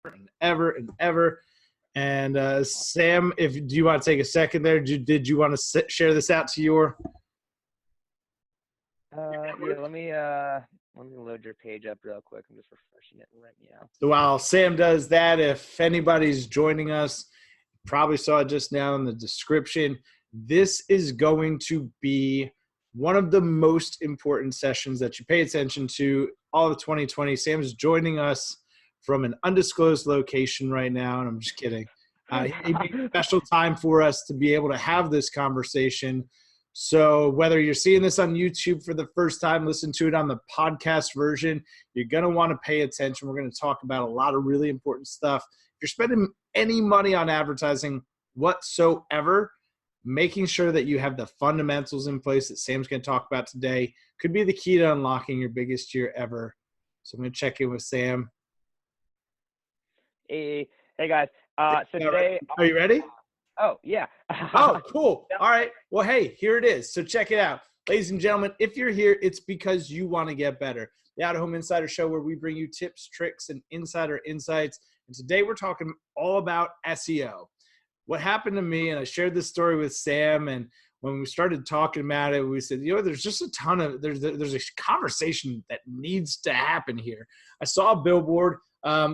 and ever and ever. And Sam, do you want to take a second there? Did you want to share this out to your? Yeah, let me load your page up real quick. I'm just refreshing it right now. So while Sam does that, if anybody's joining us, probably saw it just now in the description, this is going to be one of the most important sessions that you pay attention to all of 2020. Sam's joining us from an undisclosed location right now, and I'm just kidding. He made a special time for us to be able to have this conversation. So whether you're seeing this on YouTube for the first time, listen to it on the podcast version, you're going to want to pay attention. We're going to talk about a lot of really important stuff. If you're spending any money on advertising whatsoever, making sure that you have the fundamentals in place that Sam's going to talk about today could be the key to unlocking your biggest year ever. So I'm going to check in with Sam. Hey guys. So today, are you ready? Oh, yeah. Oh, cool. All right. Well, hey, here it is. So check it out. Ladies and gentlemen, if you're here, it's because you want to get better. The Out of Home Insider Show, where we bring you tips, tricks, and insider insights. And today we're talking all about SEO. What happened to me, and I shared this story with Sam, and when we started talking about it, we said, there's just a ton of, there's a conversation that needs to happen here. I saw a billboard,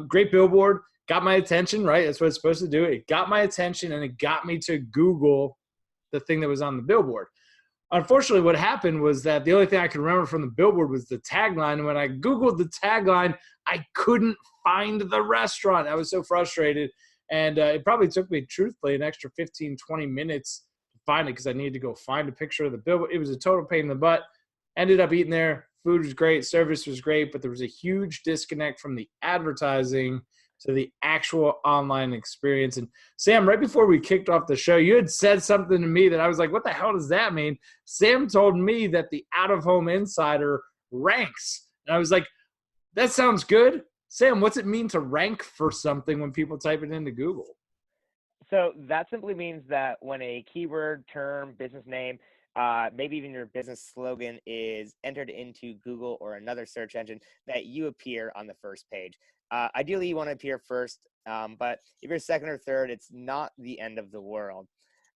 great billboard, got my attention, right? That's what it's supposed to do. It got my attention, and it got me to Google the thing that was on the billboard. Unfortunately, what happened was that the only thing I could remember from the billboard was the tagline. And when I Googled the tagline, I couldn't find the restaurant. I was so frustrated. And it probably took me, truthfully, an extra 15, 20 minutes to find it because I needed to go find a picture of the billboard. It was a total pain in the butt. Ended up eating there. Food was great. Service was great. But there was a huge disconnect from the advertising to the actual online experience. And Sam, right before we kicked off the show, you had said something to me that I was like, what the hell does that mean? Sam told me that the Out of Home Insider ranks. And I was like, that sounds good. Sam, what's it mean to rank for something when people type it into Google? So that simply means that when a keyword, term, business name, maybe even your business slogan is entered into Google or another search engine, that you appear on the first page. Ideally, you want to appear first, but if you're second or third, it's not the end of the world.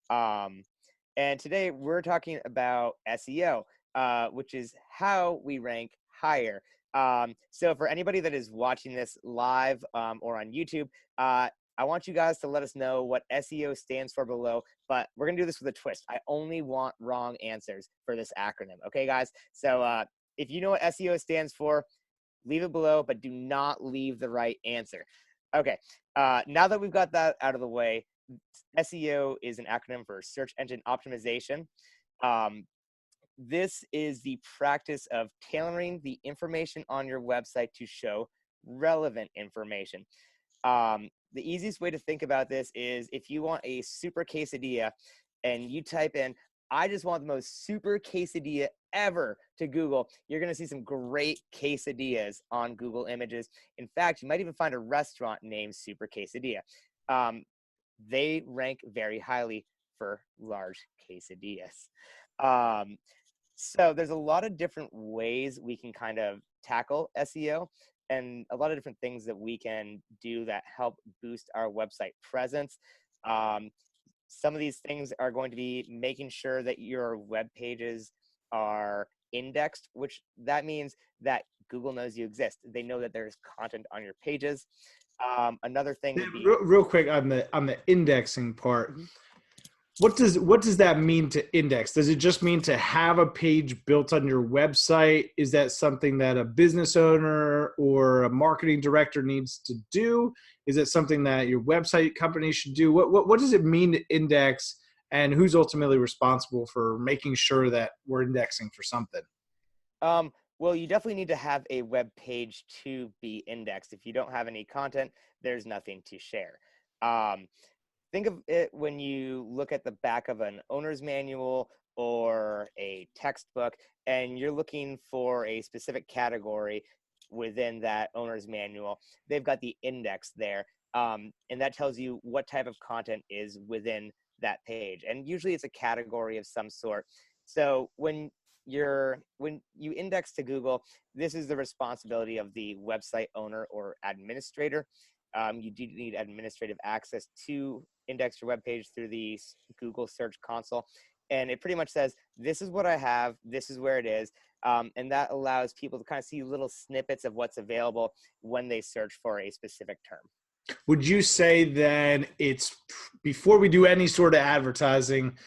And today we're talking about SEO, which is how we rank higher. So for anybody that is watching this live or on YouTube, I want you guys to let us know what SEO stands for below, but we're going to do this with a twist. I only want wrong answers for this acronym. Okay, guys? So if you know what SEO stands for, leave it below, but do not leave the right answer. Okay, now that we've got that out of the way, SEO is an acronym for search engine optimization. This is the practice of tailoring the information on your website to show relevant information. The easiest way to think about this is if you want a super quesadilla and you type in, I just want the most super quesadilla ever to Google, you're going to see some great quesadillas on Google Images. In fact, you might even find a restaurant named Super Quesadilla. They rank very highly for large quesadillas. So there's a lot of different ways we can kind of tackle SEO and a lot of different things that we can do that help boost our website presence. Some of these things are going to be making sure that your web pages are indexed, which that means that Google knows you exist. They know that there's content on your pages. Another thing would be real quick on the indexing part. Mm-hmm. What does that mean to index? Does it just mean to have a page built on your website? Is that something that a business owner or a marketing director needs to do? Is it something that your website company should do? What does it mean to index, and who's ultimately responsible for making sure that we're indexing for something? Well, you definitely need to have a web page to be indexed. If you don't have any content, there's nothing to share. Think of it when you look at the back of an owner's manual or a textbook, and you're looking for a specific category within that owner's manual. They've got the index there, and that tells you what type of content is within that page. And usually it's a category of some sort. So when you index to Google, this is the responsibility of the website owner or administrator. you do need administrative access to index your web page through the Google Search Console. And it pretty much says, this is what I have, this is where it is. And that allows people to kind of see little snippets of what's available when they search for a specific term. Would you say then it's before we do any sort of advertising,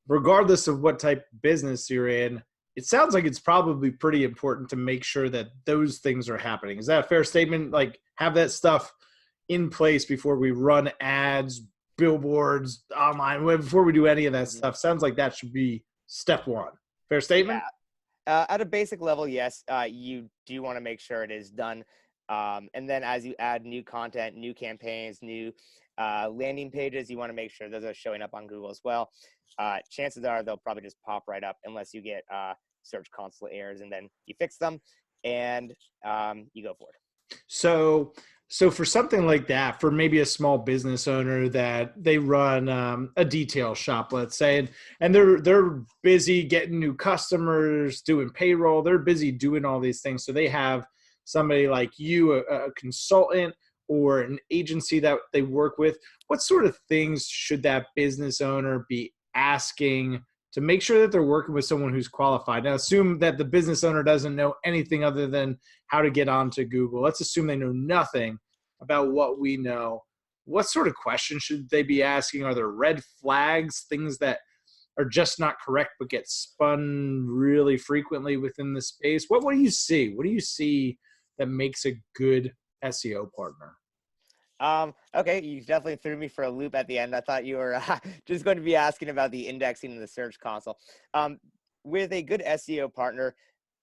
regardless of what type of business you're in, it sounds like it's probably pretty important to make sure that those things are happening. Is that a fair statement? Like, have that stuff in place before we run ads, billboards, online, before we do any of that stuff. Sounds like that should be step one. Fair statement? Yeah. At a basic level, yes, you do want to make sure it is done. And then as you add new content, new campaigns, new landing pages, you want to make sure those are showing up on Google as well. Chances are they'll probably just pop right up unless you get Search Console errors, and then you fix them and you go forward. So for something like that, for maybe a small business owner that they run a detail shop, let's say, and they're busy getting new customers, doing payroll, they're busy doing all these things. So they have somebody like you, a consultant or an agency that they work with. What sort of things should that business owner be asking to make sure that they're working with someone who's qualified? Now, assume that the business owner doesn't know anything other than how to get onto Google. Let's assume they know nothing about what we know. What sort of questions should they be asking? Are there red flags, things that are just not correct but get spun really frequently within the space? What do you see? What do you see that makes a good SEO partner? Okay, you definitely threw me for a loop at the end. I thought you were just going to be asking about the indexing in the Search Console. With a good SEO partner,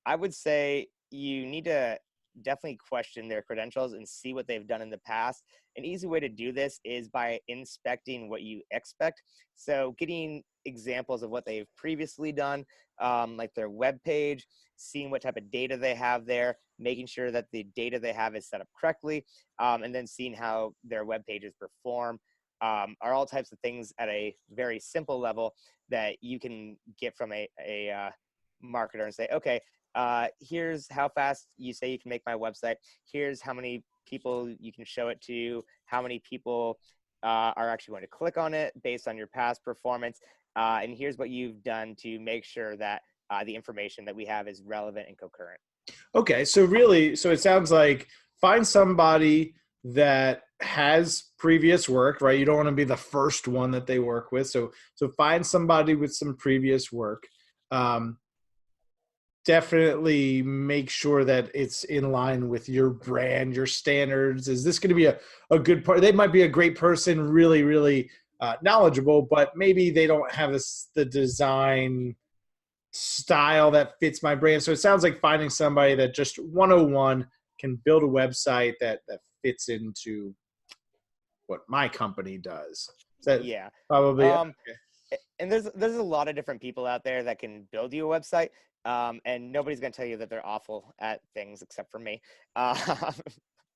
I would say you need to definitely question their credentials and see what they've done in the past. An easy way to do this is by inspecting what you expect. So getting examples of what they've previously done, like their web page, seeing what type of data they have there, making sure that the data they have is set up correctly, and then seeing how their web pages perform, are all types of things at a very simple level that you can get from a marketer and say, okay, here's how fast you say you can make my website. Here's how many people you can show it to, how many people are actually going to click on it based on your past performance. And here's what you've done to make sure that the information that we have is relevant and concurrent. Okay, so it sounds like find somebody that has previous work, right? You don't want to be the first one that they work with. So find somebody with some previous work. Definitely make sure that it's in line with your brand, your standards. Is this going to be a good part? They might be a great person, really, really knowledgeable, but maybe they don't have the design style that fits my brand. So it sounds like finding somebody that just 101 can build a website that fits into what my company does. Yeah. Probably. Okay. And there's a lot of different people out there that can build you a website. And nobody's going to tell you that they're awful at things except for me.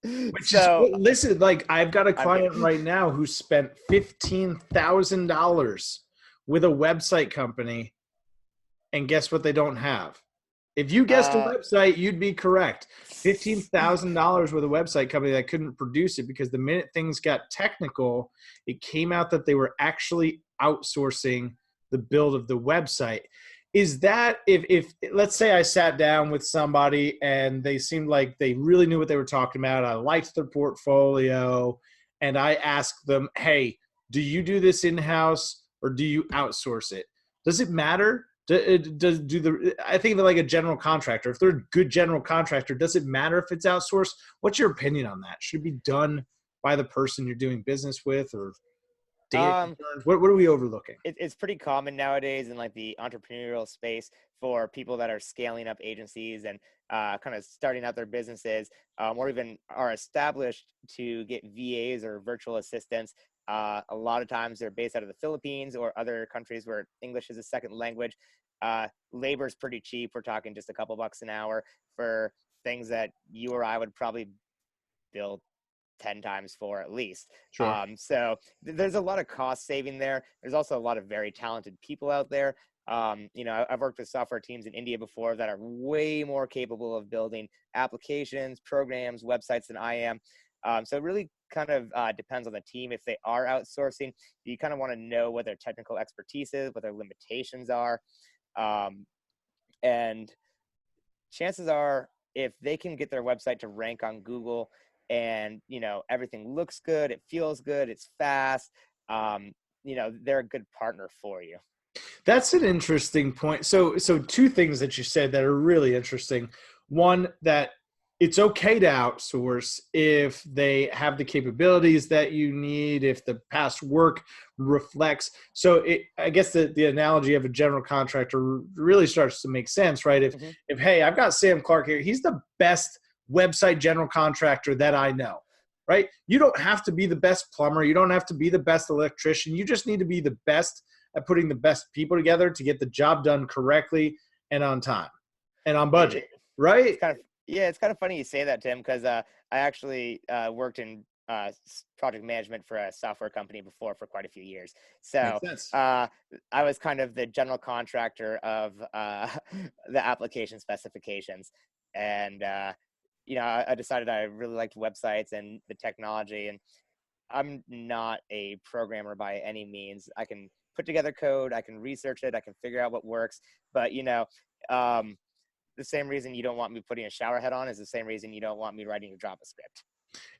Listen, like I've got a client right now who spent $15,000 with a website company, and guess what they don't have? If you guessed a website, you'd be correct. $15,000 with a website company that couldn't produce it because the minute things got technical, it came out that they were actually outsourcing the build of the website. Is that if let's say I sat down with somebody and they seemed like they really knew what they were talking about, I liked their portfolio, and I asked them, hey, do you do this in-house or do you outsource it? Does it matter? I think of it like a general contractor. If they're a good general contractor, does it matter if it's outsourced? What's your opinion on that? Should it be done by the person you're doing business with, or data concerns? What are we overlooking? It's pretty common nowadays in like the entrepreneurial space for people that are scaling up agencies and kind of starting out their businesses, or even are established to get VAs or virtual assistants. A lot of times they're based out of the Philippines or other countries where English is a second language. Labor is pretty cheap. We're talking just a couple bucks an hour for things that you or I would probably build 10 times for at least. Sure. So there's a lot of cost saving there. There's also a lot of very talented people out there. I've worked with software teams in India before that are way more capable of building applications, programs, websites than I am. So it really kind of depends on the team. If they are outsourcing, you kind of want to know what their technical expertise is, what their limitations are. And chances are, if they can get their website to rank on Google and, everything looks good, it feels good, it's fast, they're a good partner for you. That's an interesting point. So two things that you said that are really interesting. One, that it's okay to outsource if they have the capabilities that you need, if the past work reflects. So I guess the analogy of a general contractor really starts to make sense, right? If hey, I've got Sam Clark here, he's the best website general contractor that I know, right? You don't have to be the best plumber. You don't have to be the best electrician. You just need to be the best at putting the best people together to get the job done correctly and on time and on budget, right? It's kind of funny you say that, Tim, because I actually worked in project management for a software company before for quite a few years. So I was kind of the general contractor of the application specifications. And, I decided I really liked websites and the technology. And I'm not a programmer by any means. I can put together code, I can research it, I can figure out what works. But, the same reason you don't want me putting a shower head on is the same reason you don't want me writing a JavaScript.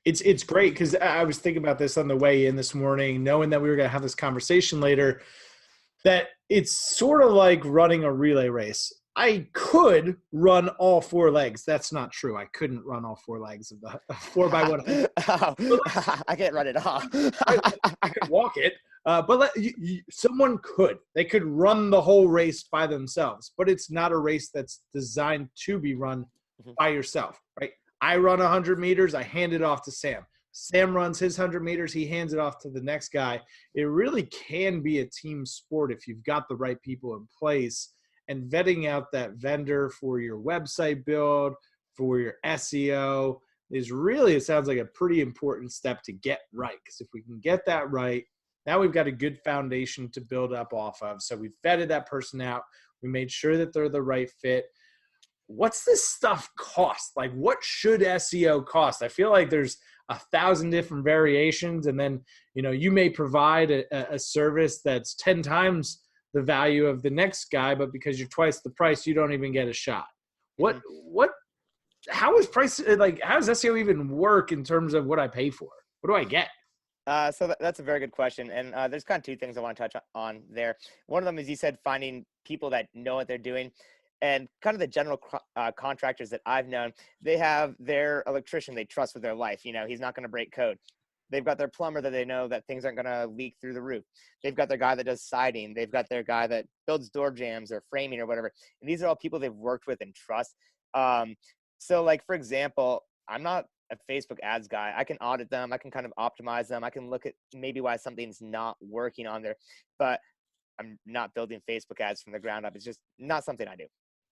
It's great because I was thinking about this on the way in this morning, knowing that we were going to have this conversation later, that it's sort of like running a relay race. I could run all four legs. That's not true. I couldn't run all four legs of the 4x100. I can't run it all. I could walk it. But someone could. They could run the whole race by themselves, but it's not a race that's designed to be run by yourself, right? I run 100 meters. I hand it off to Sam. Sam runs his 100 meters. He hands it off to the next guy. It really can be a team sport if you've got the right people in place, and vetting out that vendor for your website build, for your SEO is really, it sounds like a pretty important step to get right. Because if we can get that right, now we've got a good foundation to build up off of. So we've vetted that person out. We made sure that they're the right fit. What's this stuff cost? Like, what should SEO cost? I feel like there's 1,000 different variations. And then, you may provide a service that's 10 times the value of the next guy, but because you're twice the price, you don't even get a shot. How is price, like, how does SEO even work in terms of what I pay for? What do I get? So that's a very good question. And there's kind of two things I want to touch on there. One of them is, you said, finding people that know what they're doing. And kind of the general contractors that I've known, they have their electrician they trust with their life. He's not going to break code. They've got their plumber that they know that things aren't going to leak through the roof. They've got their guy that does siding. They've got their guy that builds door jambs or framing or whatever. And these are all people they've worked with and trust. So, like, for example, I'm not a Facebook ads guy. I can audit them. I can kind of optimize them. I can look at maybe why something's not working on there. But I'm not building Facebook ads from the ground up. It's just not something I do.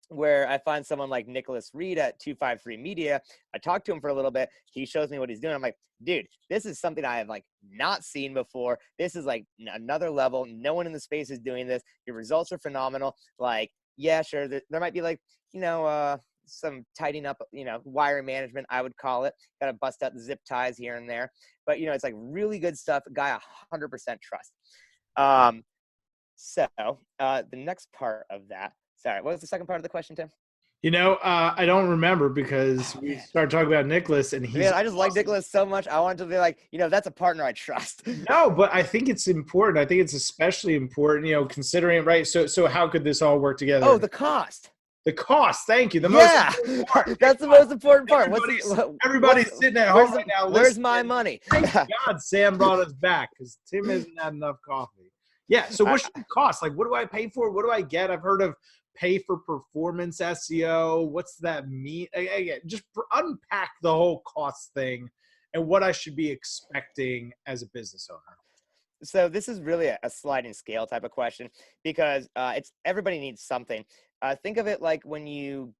Where I find someone like Nicholas Reed at 253 Media, I talk to him for a little bit. He shows me what he's doing. I'm like, dude, this is something I have not seen before. This is another level. No one in the space is doing this. Your results are phenomenal. Yeah, sure. There might be some tidying up, wire management, I would call it. Got to bust out the zip ties here and there. But, it's really good stuff. A guy 100% trust. So the next part of that, sorry, what was the second part of the question, Tim? I don't remember because we started talking about Nicholas and he's I just like Nicholas so much. I wanted to be like, that's a partner I trust. No, but I think it's important. I think it's especially important, considering, right? So how could this all work together? Oh, the cost. The cost. Thank you. That's the most important part. Everybody's sitting at home right now. Where's my money? Thank God Sam brought us back because Tim hasn't had enough coffee. Yeah. So what should it cost? Like, what do I pay for? What do I get? I've heard of pay for performance SEO. What's that mean? Again, just unpack the whole cost thing and what I should be expecting as a business owner. So this is really a sliding scale type of question because it's everybody needs something. Think of it like when you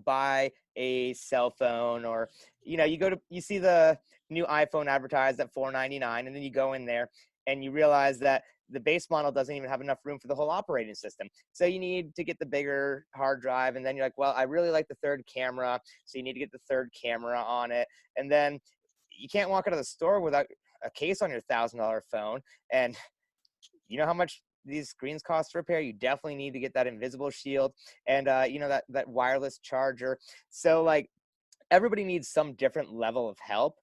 buy a cell phone, or you see the new iPhone advertised at $499, and then you go in there and you realize that the base model doesn't even have enough room for the whole operating system. So you need to get the bigger hard drive, and then you're like, well, I really like the third camera, so you need to get the third camera on it, and then you can't walk out of the store without a case on your $1,000 phone. And you know how much these screens cost to repair? You definitely need to get that invisible shield and, that wireless charger. So like everybody needs some different level of help,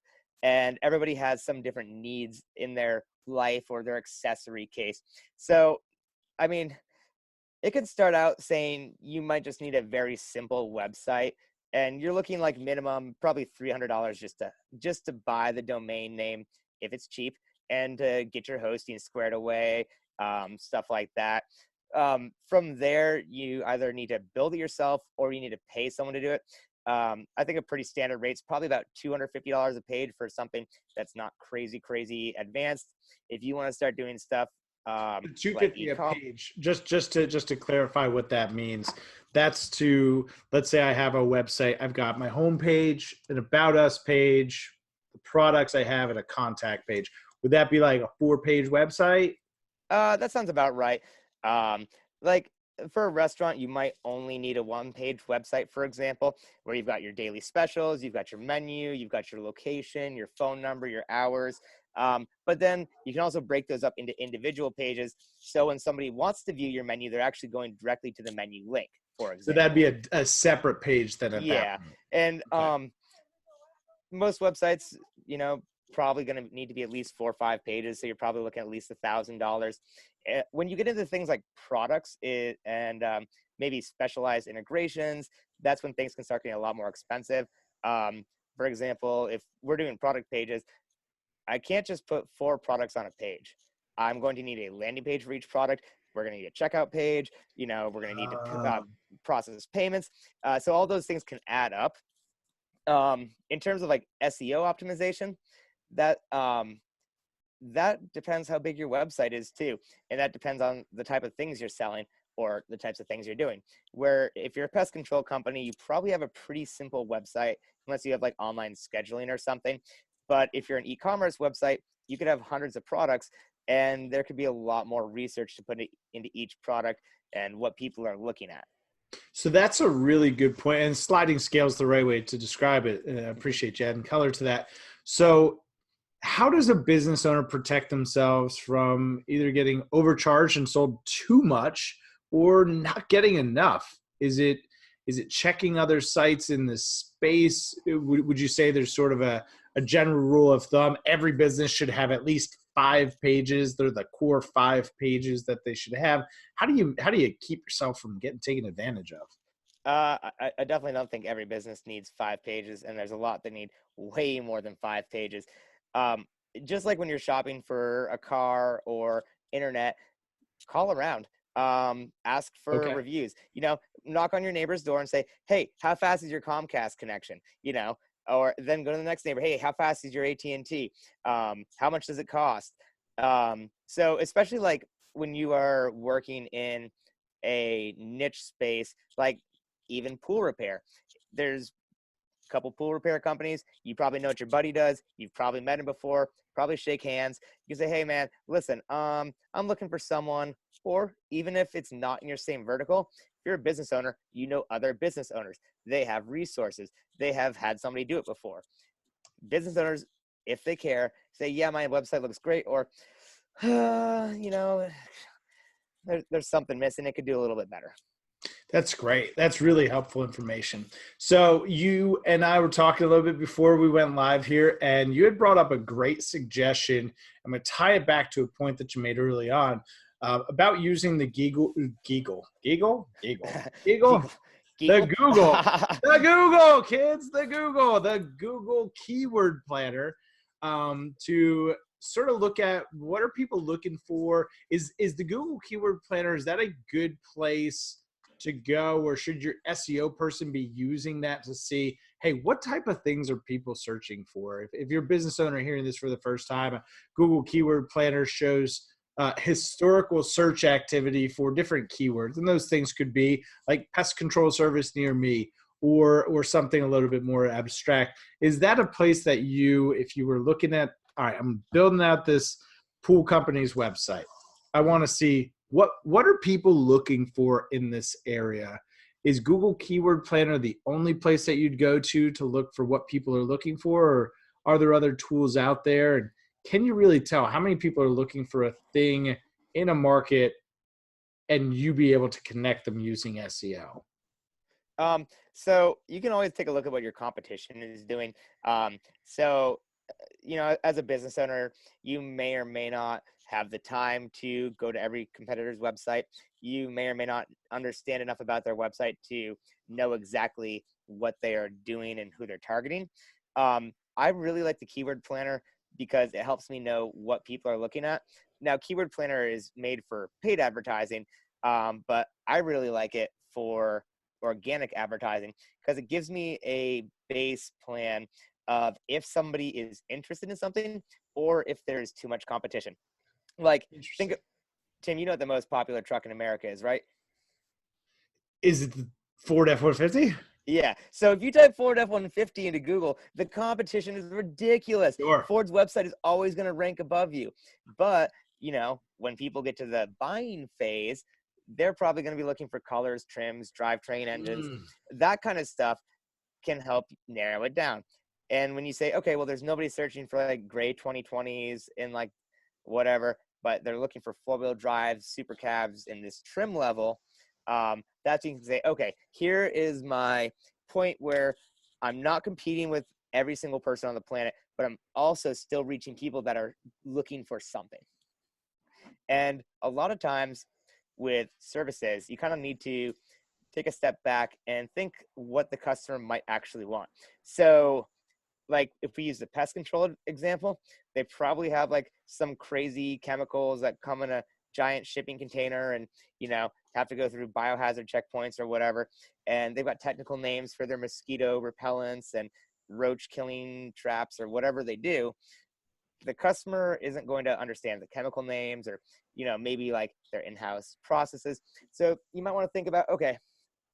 and everybody has some different needs in their life or their accessory case. So, I mean, it could start out saying you might just need a very simple website, and you're looking like minimum probably $300 just to buy the domain name if it's cheap, and to get your hosting squared away, stuff like that. From there, you either need to build it yourself or you need to pay someone to do it. I think a pretty standard rate is probably about $250 a page for something that's not crazy advanced. If you want to start doing stuff, 250 a page, just to clarify what that means. That's to, let's say I have a website, I've got my home page, an about us page, the products I have, and a contact page. Would that be like a 4-page website? That sounds about right. Like for a restaurant, you might only need a 1-page website, for example, where you've got your daily specials, you've got your menu, you've got your location, your phone number, your hours. But then you can also break those up into individual pages. So when somebody wants to view your menu, they're actually going directly to the menu link, for example. So that'd be a separate page then at that point. And most websites, probably going to need to be at least 4 or 5 pages. So you're probably looking at least $1,000. When you get into things like products and maybe specialized integrations, that's when things can start getting a lot more expensive. For example, if we're doing product pages, I can't just put 4 products on a page. I'm going to need a landing page for each product. We're going to need a checkout page. We're going to need to process payments. So all those things can add up. In terms of like SEO optimization, that depends how big your website is too. And that depends on the type of things you're selling or the types of things you're doing. Where if you're a pest control company, you probably have a pretty simple website, unless you have like online scheduling or something. But if you're an e-commerce website, you could have hundreds of products, and there could be a lot more research to put into each product and what people are looking at. So that's a really good point. And sliding scale is the right way to describe it. And I appreciate you adding color to that. So how does a business owner protect themselves from either getting overcharged and sold too much or not getting enough? Is it checking other sites in this space? Would you say there's sort of a general rule of thumb? Every business should have at least 5 pages. They're the core 5 pages that they should have. How do you keep yourself from getting taken advantage of? I definitely don't think every business needs 5 pages, and there's a lot that need way more than 5 pages. Just like when you're shopping for a car or internet, call around, ask for reviews, knock on your neighbor's door and say, hey, how fast is your Comcast connection? Or then go to the next neighbor. Hey, how fast is your AT&T? How much does it cost? So especially like when you are working in a niche space, like even pool repair, there's a couple pool repair companies. You probably know what your buddy does. You've probably met him before, probably shake hands. You can say, hey man, listen, I'm looking for someone, or even if it's not in your same vertical, if you're a business owner, you know other business owners. They have resources. They have had somebody do it before. Business owners, if they care, say, yeah, my website looks great, or, there's something missing. It could do a little bit better. That's great. That's really helpful information. So you and I were talking a little bit before we went live here, and you had brought up a great suggestion. I'm going to tie it back to a point that you made early on about using the Google keyword planner to sort of look at what are people looking for. Is the Google keyword planner, is that a good place to go, or should your SEO person be using that to see, hey, what type of things are people searching for? If you're a business owner hearing this for the first time, Google keyword planner shows historical search activity for different keywords, and those things could be like pest control service near me, or something a little bit more abstract. Is that a place that if you were looking at, all right, I'm building out this pool company's website, I want to see what are people looking for in this area? Is Google Keyword Planner the only place that you'd go to look for what people are looking for, or Are there other tools out there? And can you really tell how many people are looking for a thing in a market and you be able to connect them using SEO? So you can always take a look at what your competition is doing. So, as a business owner, you may or may not have the time to go to every competitor's website. You may or may not understand enough about their website to know exactly what they are doing and who they're targeting. I really like the keyword planner because it helps me know what people are looking at. Now, keyword planner is made for paid advertising, but I really like it for organic advertising because it gives me a base plan of if somebody is interested in something or if there's too much competition. Like, Interesting. Tim, you know what the most popular truck in America is, right? Is it the Ford F-150? Yeah. So if you type Ford F-150 into Google, the competition is ridiculous. Sure. Ford's website is always going to rank above you. But, when people get to the buying phase, they're probably going to be looking for colors, trims, drivetrain engines, that kind of stuff can help narrow it down. And when you say, okay, well, there's nobody searching for like gray 2020s in like whatever, but they're looking for four-wheel drives, super cabs in this trim level, that's when you can say, okay, here is my point where I'm not competing with every single person on the planet, but I'm also still reaching people that are looking for something. And a lot of times with services, you kind of need to take a step back and think what the customer might actually want. So, like if we use the pest control example, they probably have like some crazy chemicals that come in a giant shipping container and, have to go through biohazard checkpoints or whatever. And they've got technical names for their mosquito repellents and roach killing traps or whatever they do. The customer isn't going to understand the chemical names or, maybe like their in-house processes. So you might want to think about, okay,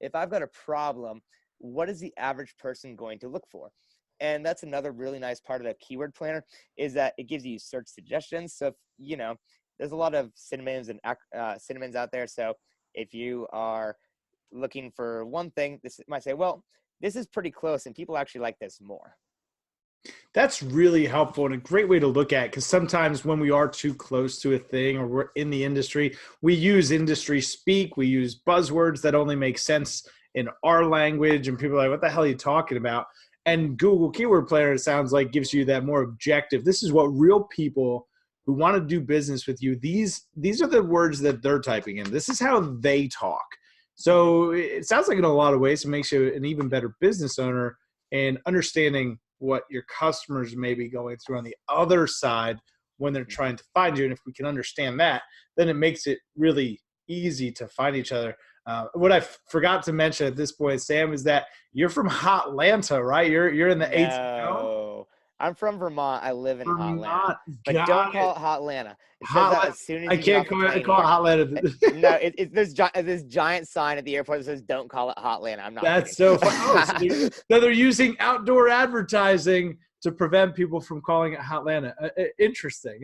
if I've got a problem, what is the average person going to look for? And that's another really nice part of the keyword planner is that it gives you search suggestions. So, if, there's a lot of synonyms and synonyms out there. So if you are looking for one thing, this might say, well, this is pretty close and people actually like this more. That's really helpful and a great way to look at it, because sometimes when we are too close to a thing or we're in the industry, we use industry speak, we use buzzwords that only make sense in our language, and people are like, what the hell are you talking about? And Google Keyword Planner, it sounds like, gives you that more objective. This is what real people who want to do business with you, these are the words that they're typing in. This is how they talk. So it sounds like in a lot of ways it makes you an even better business owner and understanding what your customers may be going through on the other side when they're trying to find you. And if we can understand that, then it makes it really easy to find each other. What I forgot to mention at this point, Sam, is that you're from Hotlanta, right? You're in the No, I'm from Vermont. I live in Hotlanta, Vermont. but don't Got call it. it Hotlanta. It says that Hotland. as soon as I you get can't off the call it plane here. Hotlanta. No, there's this giant sign at the airport that says "Don't call it Hotlanta." I'm not That's kidding. so fun. Oh, so they're using outdoor advertising to prevent people from calling it Hotlanta. Interesting.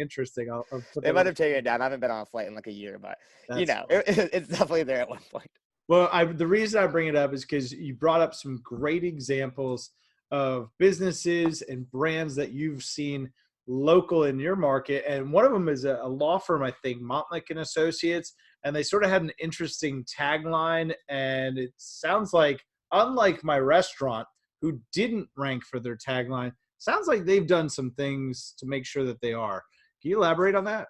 I'll put They that might on. have taken it down. I haven't been on a flight in like a year, but That's fun. it's definitely there at one point. Well, the reason I bring it up is because you brought up some great examples of businesses and brands that you've seen local in your market. And one of them is a law firm, I think, Montlick and Associates. And they sort of had an interesting tagline. And it sounds like, unlike my restaurant, who didn't rank for their tagline, sounds like they've done some things to make sure that they are. Can you elaborate on that?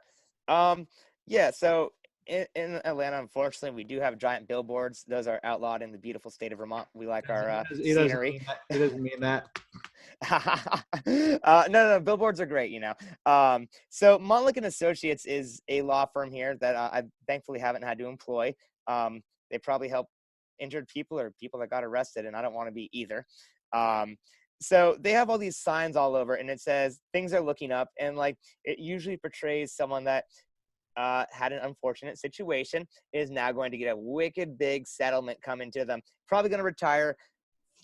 Yeah. So in Atlanta, unfortunately, we do have giant billboards. Those are outlawed in the beautiful state of Vermont. We like our He doesn't scenery. mean that. He doesn't mean that. No, billboards are great, So Montlick and Associates is a law firm here that I thankfully haven't had to employ. They probably help injured people or people that got arrested, and I don't want to be either. So they have all these signs all over, and it says things are looking up, and like it usually portrays someone that had an unfortunate situation, is now going to get a wicked big settlement coming to them, probably going to retire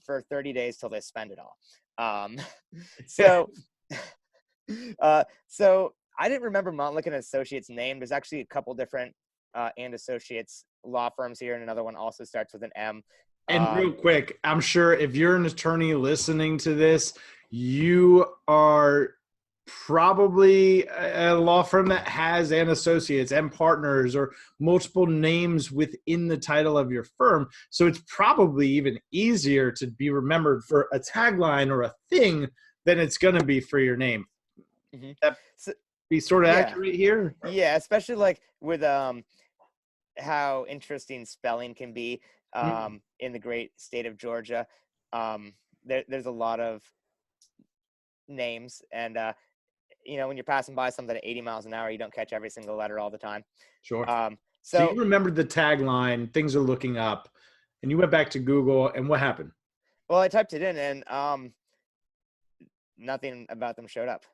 for 30 days till they spend it all. So, so I didn't remember Montlick and Associates' name. There's actually a couple different and Associates law firms here, and another one also starts with an M. And real quick, I'm sure if you're an attorney listening to this, you are probably a law firm that has an associates and partners or multiple names within the title of your firm. So it's probably even easier to be remembered for a tagline or a thing than it's going to be for your name. Mm-hmm. That So, be sort of yeah. accurate here? Yeah, especially like with how interesting spelling can be in the great state of Georgia. There's a lot of names, and when you're passing by something at 80 miles an hour, you don't catch every single letter all the time. Sure. So So you remembered the tagline, things are looking up, and you went back to Google, and what happened? well, I typed it in, and nothing about them showed up.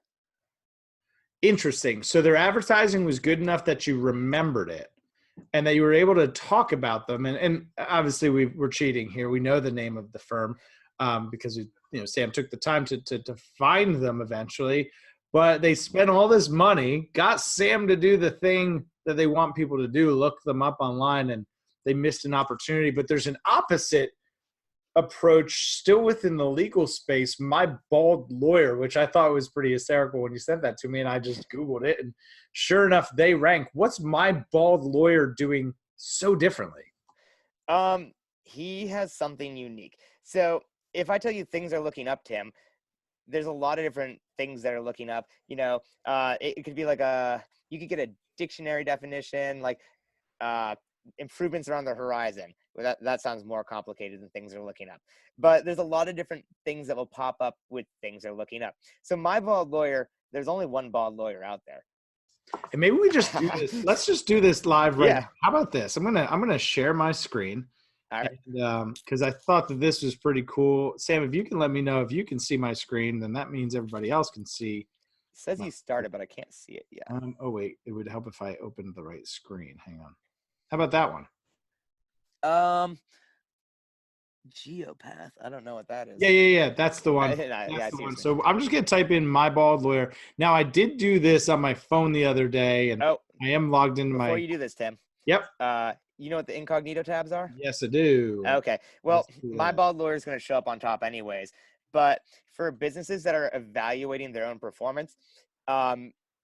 Interesting. So their advertising was good enough that you remembered it and that you were able to talk about them. And obviously we're cheating here. We know the name of the firm because Sam took the time to find them eventually. But they spent all this money, got Sam to do the thing that they want people to do, look them up online, and they missed an opportunity. But there's an opposite approach still within the legal space. My Bald Lawyer, which I thought was pretty hysterical when you sent that to me, and I just Googled it, and sure enough, they rank. What's My Bald Lawyer doing so differently? He has something unique. So if I tell you things are looking up, Tim, there's a lot of different things that are looking up. It could be like you could get a dictionary definition, like improvements are on the horizon. Well, that sounds more complicated than things are looking up. But there's a lot of different things that will pop up with things are looking up. So My Bald Lawyer, there's only one bald lawyer out there. And maybe we just do this. Let's just do this live right Yeah. now. How about this? I'm gonna share my screen. All right. Because I thought that this was pretty cool. Sam, if you can let me know if you can see my screen, then that means everybody else can see. It says you started, but I can't see it yet. Oh wait, it would help if I opened the right screen. Hang on. How about that one? Geopath. I don't know what that is. Yeah. That's the one. That's the one. So I'm just gonna type in My Bald Lawyer. Now I did do this on my phone the other day, and I am logged into Before you do this, Tim. Yep. You know what the incognito tabs are? Yes, I do. Okay. Well, My Bald Lawyer is going to show up on top anyways. But for businesses that are evaluating their own performance,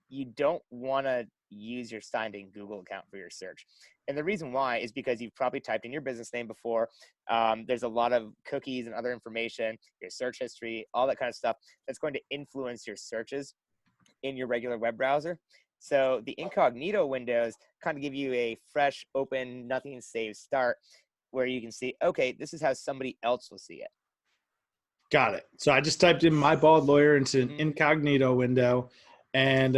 you don't want to use your signed in Google account for your search. And the reason why is because you've probably typed in your business name before. There's a lot of cookies and other information, your search history, all that kind of stuff that's going to influence your searches in your regular web browser. So the incognito windows kind of give you a fresh, open, nothing saved start where you can see, okay, this is how somebody else will see it. Got it. So I just typed in My Bald Lawyer into an incognito window. And,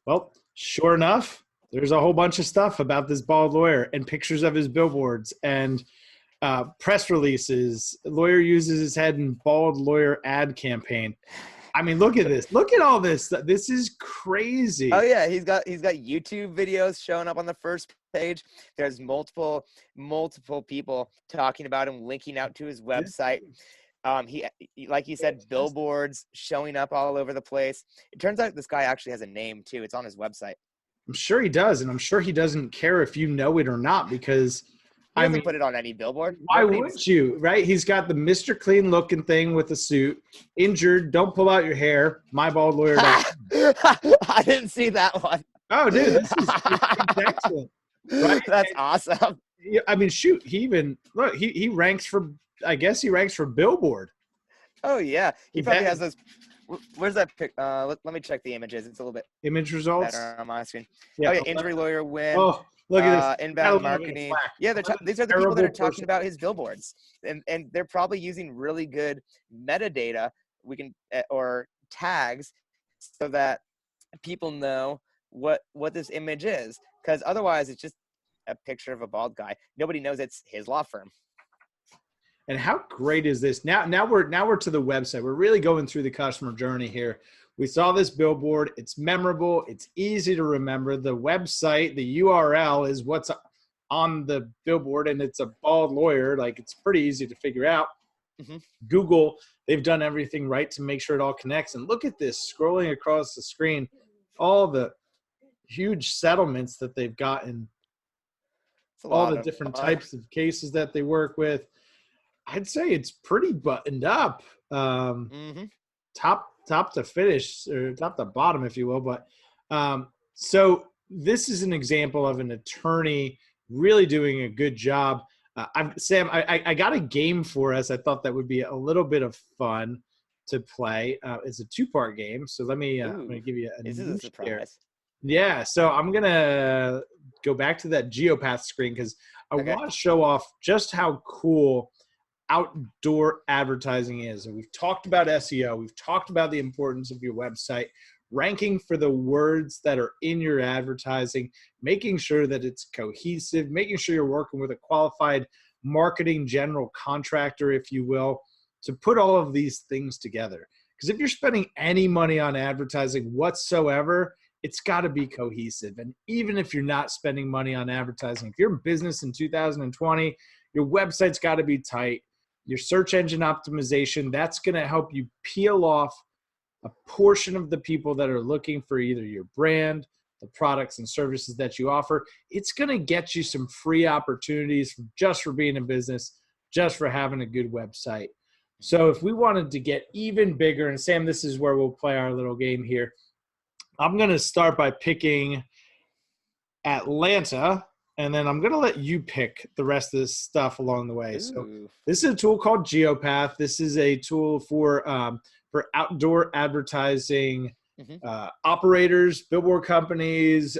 well, sure enough, there's a whole bunch of stuff about this bald lawyer and pictures of his billboards and press releases. Lawyer uses his head in bald lawyer ad campaign. I mean, look at this. Look at all this. This is crazy. Oh yeah, he's got YouTube videos showing up on the first page. There's multiple people talking about him, linking out to his website. He, like you said, billboards showing up all over the place. It turns out this guy actually has a name too. It's on his website. I'm sure he does, and I'm sure he doesn't care if you know it or not because he doesn't put it on any billboard. Why would you, right? He's got the Mr. Clean looking thing with the suit. Injured, don't pull out your hair. My Bald Lawyer. I didn't see that one. Oh, dude, this is excellent. Right? That's awesome. I mean, shoot, he ranks for, I guess he ranks for Billboard. Oh, yeah. He probably has those. Where's that pic? Let me check the images. It's a little bit image results better on my screen. Yeah. Oh, yeah. Injury lawyer win. Oh, look at this. Inbound marketing. Yeah, these are the people that are talking about his billboards. And they're probably using really good metadata or tags so that people know what this image is. Because otherwise, it's just a picture of a bald guy. Nobody knows it's his law firm. And how great is this? Now we're to the website. We're really going through the customer journey here. We saw this billboard. It's memorable. It's easy to remember. The website, the URL is what's on the billboard, and it's a bald lawyer. Like, it's pretty easy to figure out. Mm-hmm. Google, they've done everything right to make sure it all connects. And look at this, scrolling across the screen, all the huge settlements that they've gotten, all the different types of cases that they work with. I'd say it's pretty buttoned up. top to finish, or top to bottom, if you will. But so this is an example of an attorney really doing a good job. Sam, I got a game for us. I thought that would be a little bit of fun to play. It's a 2-part game. So let me give you a this is a surprise. here. Yeah, so I'm going to go back to that Geopath screen because I want to show off just how cool outdoor advertising is. And we've talked about SEO. We've talked about the importance of your website, ranking for the words that are in your advertising, making sure that it's cohesive, making sure you're working with a qualified marketing general contractor, if you will, to put all of these things together. Because if you're spending any money on advertising whatsoever, it's got to be cohesive. And even if you're not spending money on advertising, if you're in business in 2020, your website's got to be tight. Your search engine optimization, that's going to help you peel off a portion of the people that are looking for either your brand, the products and services that you offer. It's going to get you some free opportunities just for being in business, just for having a good website. So if we wanted to get even bigger, and Sam, this is where we'll play our little game here. I'm going to start by picking Atlanta, and then I'm going to let you pick the rest of this stuff along the way. Ooh. So this is a tool called Geopath. This is a tool for outdoor advertising operators, billboard companies.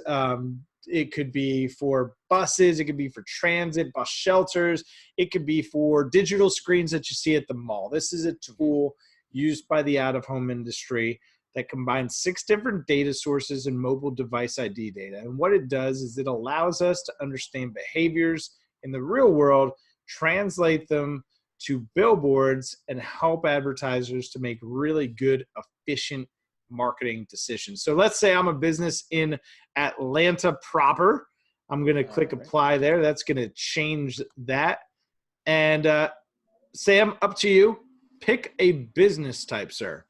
It could be for buses. It could be for transit, bus shelters. It could be for digital screens that you see at the mall. This is a tool used by the out-of-home industry that combines 6 different data sources and mobile device ID data. And what it does is it allows us to understand behaviors in the real world, translate them to billboards, and help advertisers to make really good, efficient marketing decisions. So let's say I'm a business in Atlanta proper. I'm going to click apply there. That's going to change that. And Sam, up to you. Pick a business type, sir.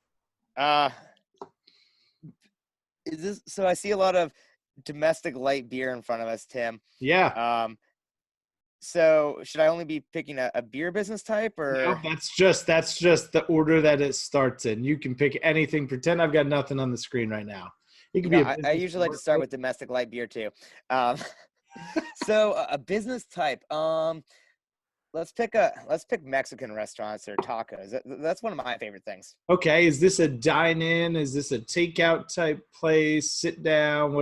Is this so? I see a lot of domestic light beer in front of us, Tim. Yeah. So should I only be picking a beer business type, or no? That's just the order that it starts in. You can pick anything. Pretend I've got nothing on the screen right now. It could be. I usually like to start with domestic light beer too. So a business type. Let's pick Mexican restaurants or tacos. That's one of my favorite things. Okay, is this a dine-in? Is this a takeout type place? Sit down?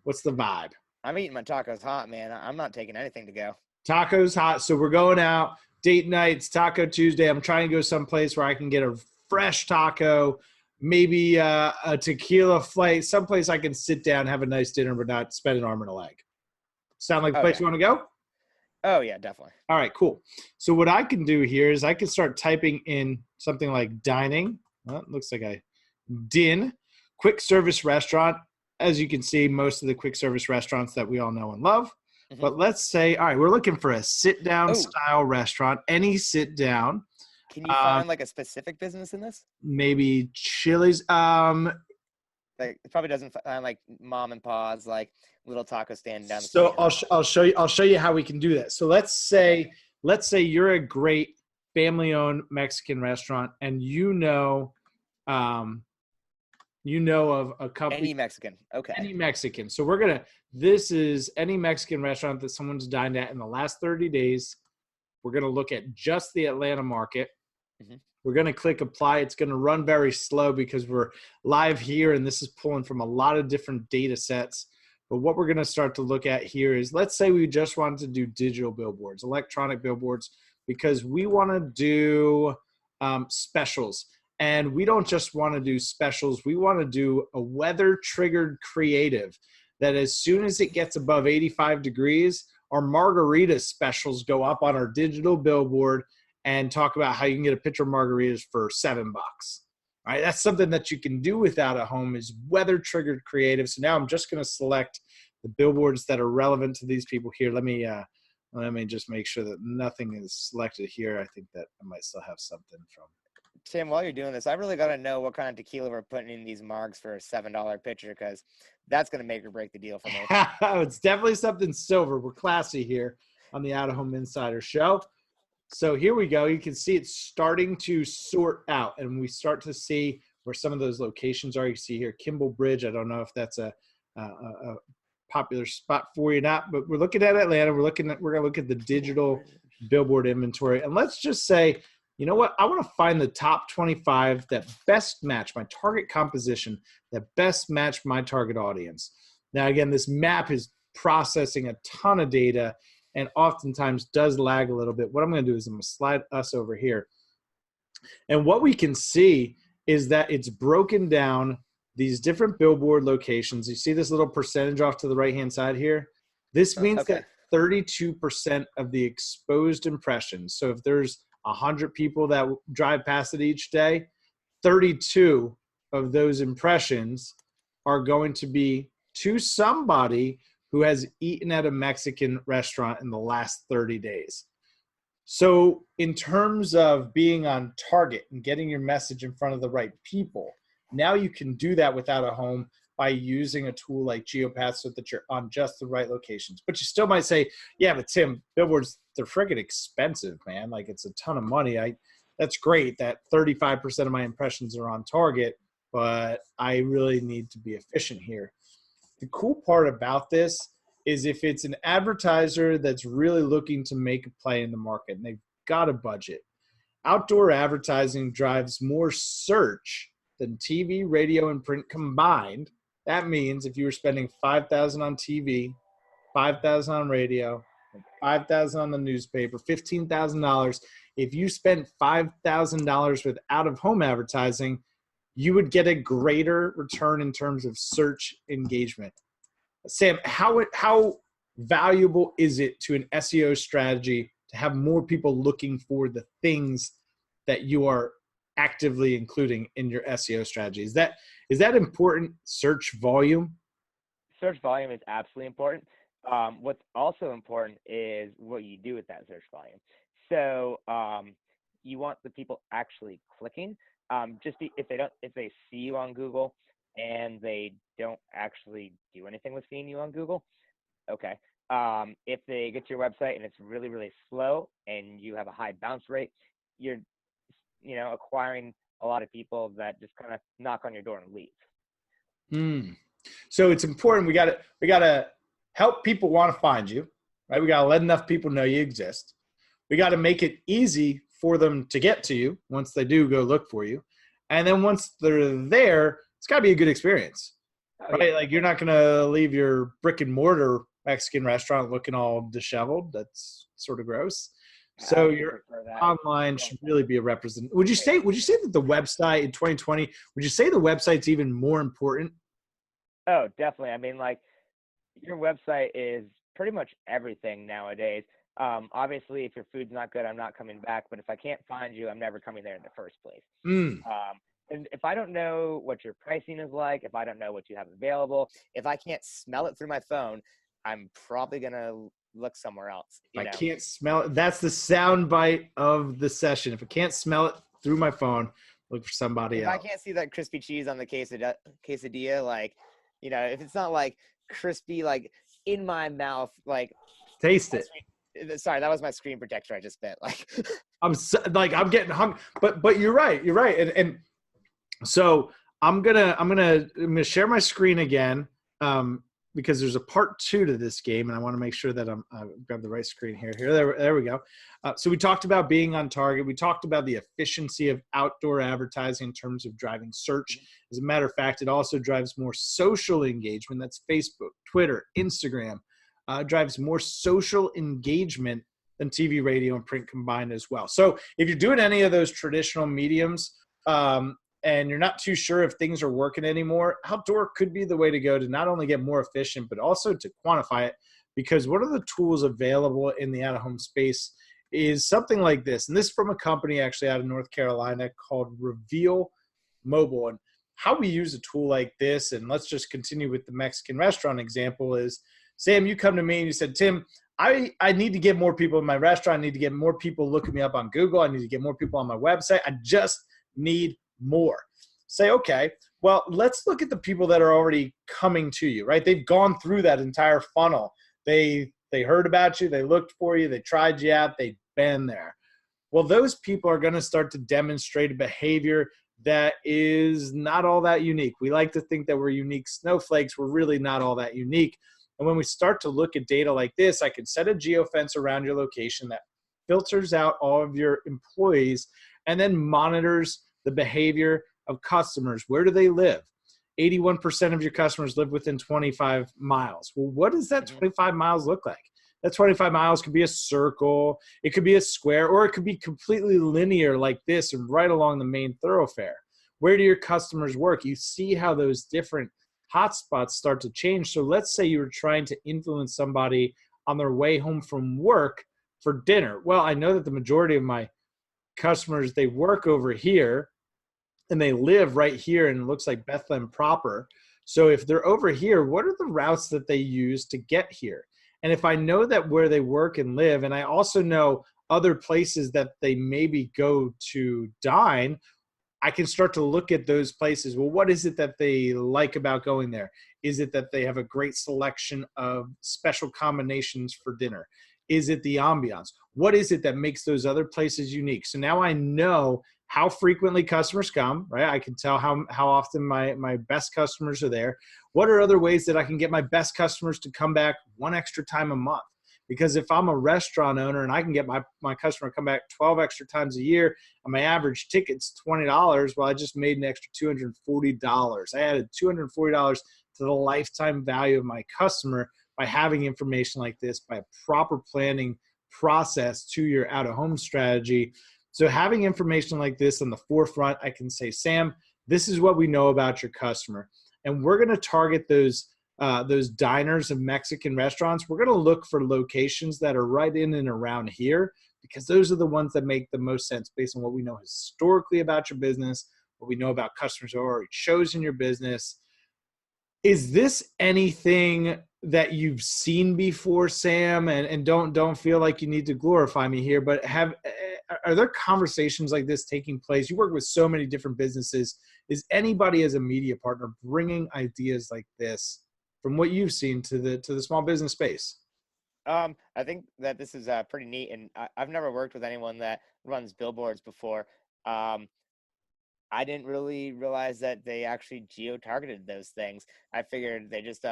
What's the vibe? I'm eating my tacos hot, man. I'm not taking anything to go. Tacos hot. So we're going out, date nights, Taco Tuesday. I'm trying to go someplace where I can get a fresh taco, maybe a tequila flight, someplace I can sit down, have a nice dinner, but not spend an arm and a leg. Sound like a place you want to go? Oh, yeah, definitely. All right, cool. So what I can do here is I can start typing in something like dining. Well, it looks like quick service restaurant. As you can see, most of the quick service restaurants that we all know and love. Mm-hmm. But let's say, all right, we're looking for a sit-down style restaurant, any sit-down. Can you find like a specific business in this? Maybe Chili's. Like it probably doesn't find like mom and pa's, like little taco stand down the street. So I'll show you how we can do that. So let's say you're a great family-owned Mexican restaurant, and you know of a company. Any Mexican. Okay. Any Mexican. So this is any Mexican restaurant that someone's dined at in the last 30 days. We're going to look at just the Atlanta market. Mm-hmm. We're going to click apply. It's going to run very slow because we're live here, and this is pulling from a lot of different data sets. But what we're going to start to look at here is, let's say we just wanted to do digital billboards, electronic billboards, because we want to do specials. And we don't just want to do specials. We want to do a weather-triggered creative that as soon as it gets above 85 degrees, our margarita specials go up on our digital billboard and talk about how you can get a pitcher of margaritas for $7. All right, that's something that you can do without a home, is weather-triggered creative. So now I'm just going to select the billboards that are relevant to these people here. Let me just make sure that nothing is selected here. I think that I might still have something from. Tim, while you're doing this, I really got to know what kind of tequila we're putting in these margs for a $7 pitcher, because that's going to make or break the deal for me. It's definitely something silver. We're classy here on the Out of Home Insider Show. So here we go. You can see it's starting to sort out, and we start to see where some of those locations are. You see here, Kimball Bridge. I don't know if that's a popular spot for you or not, but we're looking at Atlanta. We're going to look at the digital billboard inventory. And let's just say, you know what? I want to find the top 25 that best match my target composition, that best match my target audience. Now, again, this map is processing a ton of data and oftentimes does lag a little bit. What I'm going to do is I'm going to slide us over here. And what we can see is that it's broken down these different billboard locations. You see this little percentage off to the right-hand side here? This means that 32% of the exposed impressions. So if there's 100 people that drive past it each day, 32 of those impressions are going to be to somebody who has eaten at a Mexican restaurant in the last 30 days. So in terms of being on target and getting your message in front of the right people, now you can do that without a home by using a tool like GeoPath so that you're on just the right locations. But you still might say, yeah, but Tim, billboards, they're freaking expensive, man. Like, it's a ton of money. That's great that 35% of my impressions are on target, but I really need to be efficient here. The cool part about this is if it's an advertiser that's really looking to make a play in the market and they've got a budget, outdoor advertising drives more search than TV, radio, and print combined. That means if you were spending $5,000 on TV, $5,000 on radio, $5,000 on the newspaper, $15,000, if you spent $5,000 with out-of-home advertising, you would get a greater return in terms of search engagement. Sam, how valuable is it to an SEO strategy to have more people looking for the things that you are actively including in your SEO strategy? Is that important, search volume? Search volume is absolutely important. What's also important is what you do with that search volume. So you want the people actually clicking. If they see you on Google and they don't actually do anything with seeing you on Google, okay. If they get to your website and it's really, really slow and you have a high bounce rate, you're acquiring a lot of people that just kind of knock on your door and leave. So it's important. We got to help people want to find you, right? We got to let enough people know you exist. We got to make it easy for them to get to you once they do go look for you. And then once they're there, it's got to be a good experience, right? Yeah. Like, you're not going to leave your brick and mortar Mexican restaurant looking all disheveled. That's sort of gross. So your online should really be a representative. Would you say that the website in 2020, would you say the website's even more important? Oh, definitely. I mean, like, your website is pretty much everything nowadays. Obviously, if your food's not good, I'm not coming back. But if I can't find you, I'm never coming there in the first place. And if I don't know what your pricing is like, if I don't know what you have available, if I can't smell it through my phone, I'm probably going to look somewhere else. I can't smell it. That's the sound bite of the session. If I can't smell it through my phone, look for somebody else. If I can't see that crispy cheese on the quesadilla, like, if it's not like crispy, like in my mouth, like taste it. Sorry, that was my screen protector I just bit. Like, I'm getting hungry. But you're right. And so I'm gonna share my screen again. Because there's a part 2 to this game, and I want to make sure that I've got the right screen here. There we go. So we talked about being on target. We talked about the efficiency of outdoor advertising in terms of driving search. As a matter of fact, it also drives more social engagement. That's Facebook, Twitter, Instagram. Drives more social engagement than TV, radio, and print combined as well. So if you're doing any of those traditional mediums, and you're not too sure if things are working anymore, outdoor could be the way to go to not only get more efficient, but also to quantify it. Because one of the tools available in the out-of-home space is something like this. And this is from a company actually out of North Carolina called Reveal Mobile. And how we use a tool like this, and let's just continue with the Mexican restaurant example, is, Sam, you come to me and you said, Tim, I need to get more people in my restaurant. I need to get more people looking me up on Google. I need to get more people on my website. I just need more. Say, okay, well, let's look at the people that are already coming to you, right? They've gone through that entire funnel. They heard about you, they looked for you, they tried you out, they've been there. Well, those people are going to start to demonstrate a behavior that is not all that unique. We like to think that we're unique snowflakes. We're really not all that unique. And when we start to look at data like this, I can set a geofence around your location that filters out all of your employees and then monitors the behavior of customers. Where do they live? 81% of your customers live within 25 miles. Well, what does that 25 miles look like? That 25 miles could be a circle, it could be a square, or it could be completely linear like this and right along the main thoroughfare. Where do your customers work? You see how those different hotspots start to change. So let's say you were trying to influence somebody on their way home from work for dinner. Well, I know that the majority of my customers, they work over here and they live right here, and it looks like Bethlehem proper. So if they're over here, what are the routes that they use to get here? And if I know that where they work and live, and I also know other places that they maybe go to dine, I can start to look at those places. Well, what is it that they like about going there? Is it that they have a great selection of special combinations for dinner? Is it the ambiance? What is it that makes those other places unique? So now I know how frequently customers come, right? I can tell how often my best customers are there. What are other ways that I can get my best customers to come back one extra time a month? Because if I'm a restaurant owner and I can get my customer to come back 12 extra times a year and my average ticket's $20, well, I just made an extra $240. I added $240 to the lifetime value of my customer by having information like this, by a proper planning process to your out-of-home strategy. So having information like this on the forefront, I can say, Sam, this is what we know about your customer. And we're going to target those diners and Mexican restaurants. We're going to look for locations that are right in and around here, because those are the ones that make the most sense based on what we know historically about your business, what we know about customers who have already chosen your business. Is this anything that you've seen before, Sam? And don't feel like you need to glorify me here, but are there conversations like this taking place? You work with so many different businesses. Is anybody as a media partner bringing ideas like this from what you've seen to the small business space? I think that this is pretty neat, and I've never worked with anyone that runs billboards before. I didn't really realize that they actually geo-targeted those things. I figured they just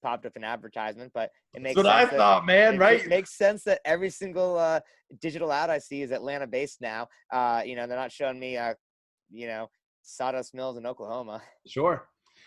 popped up an advertisement, but it makes That's what I sense thought, man, it right? makes sense that every single digital ad I see is Atlanta-based now. They're not showing me, sawdust mills in Oklahoma. Sure.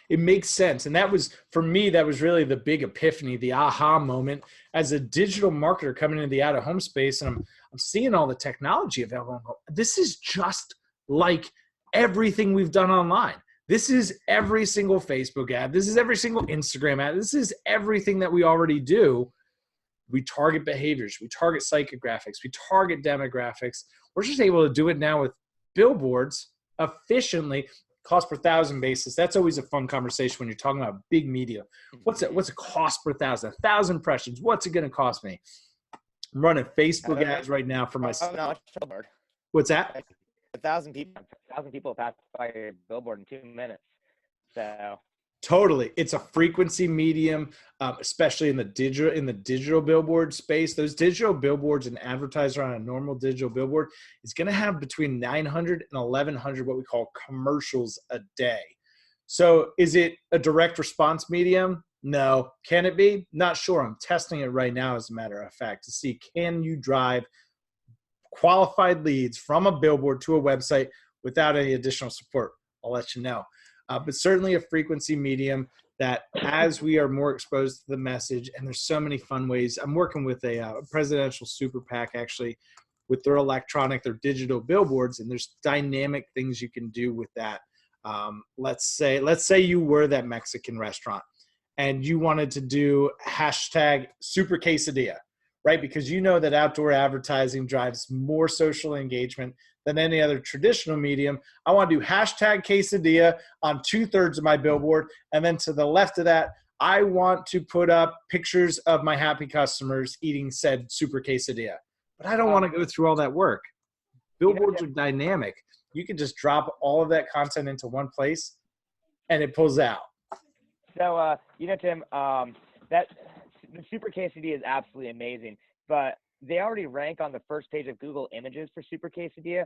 It makes sense. And that was, for me, that was really the big epiphany, the aha moment as a digital marketer coming into the out-of-home space. And I'm seeing all the technology available. This is just like everything we've done online. This is every single Facebook ad. This is every single Instagram ad. This is everything that we already do. We target behaviors. We target psychographics. We target demographics. We're just able to do it now with billboards efficiently, cost per thousand basis. That's always a fun conversation when you're talking about big media. What's a cost per thousand? 1,000 impressions. What's it going to cost me? I'm running Facebook ads right now for my. What's that? 1,000 people pass by your billboard in 2 minutes. So totally, it's a frequency medium, especially in the digital billboard space. Those digital billboards, and advertiser on a normal digital billboard is going to have between 900 and 1,100 what we call commercials a day. So, is it a direct response medium? No. Can it be? Not sure. I'm testing it right now, as a matter of fact, to see, can you drive qualified leads from a billboard to a website without any additional support? I'll let you know. But certainly a frequency medium that, as we are more exposed to the message, and there's so many fun ways. I'm working with a presidential super PAC actually with their digital billboards, and there's dynamic things you can do with that. Let's say you were that Mexican restaurant and you wanted to do hashtag super quesadilla, right? Because you know that outdoor advertising drives more social engagement than any other traditional medium. I want to do hashtag quesadilla on 2/3 of my billboard. And then to the left of that, I want to put up pictures of my happy customers eating said super quesadilla. But I don't want to go through all that work. Billboards are dynamic. You can just drop all of that content into one place and it pulls out. So, Tim, that the super quesadilla is absolutely amazing. But they already rank on the first page of Google Images for Super Quesadilla.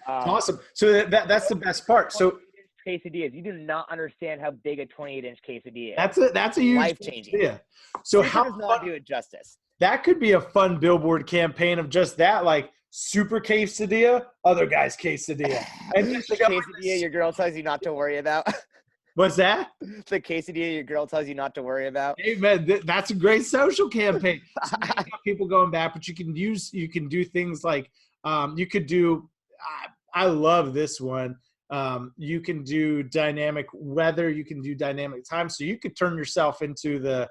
Awesome. So that's the best part. So quesadillas, you do not understand how big a 28-inch quesadilla is. That's a huge life-changing. idea. So Super does not do it justice. That could be a fun billboard campaign of just that, like super quesadilla, other guy's quesadilla. And just quesadilla your girl tells you not to worry about. What's that? The quesadilla your girl tells you not to worry about. Hey man, that's a great social campaign. So people going back, but you can do things like you could do. I love this one. You can do dynamic weather. You can do dynamic time. So you could turn yourself into the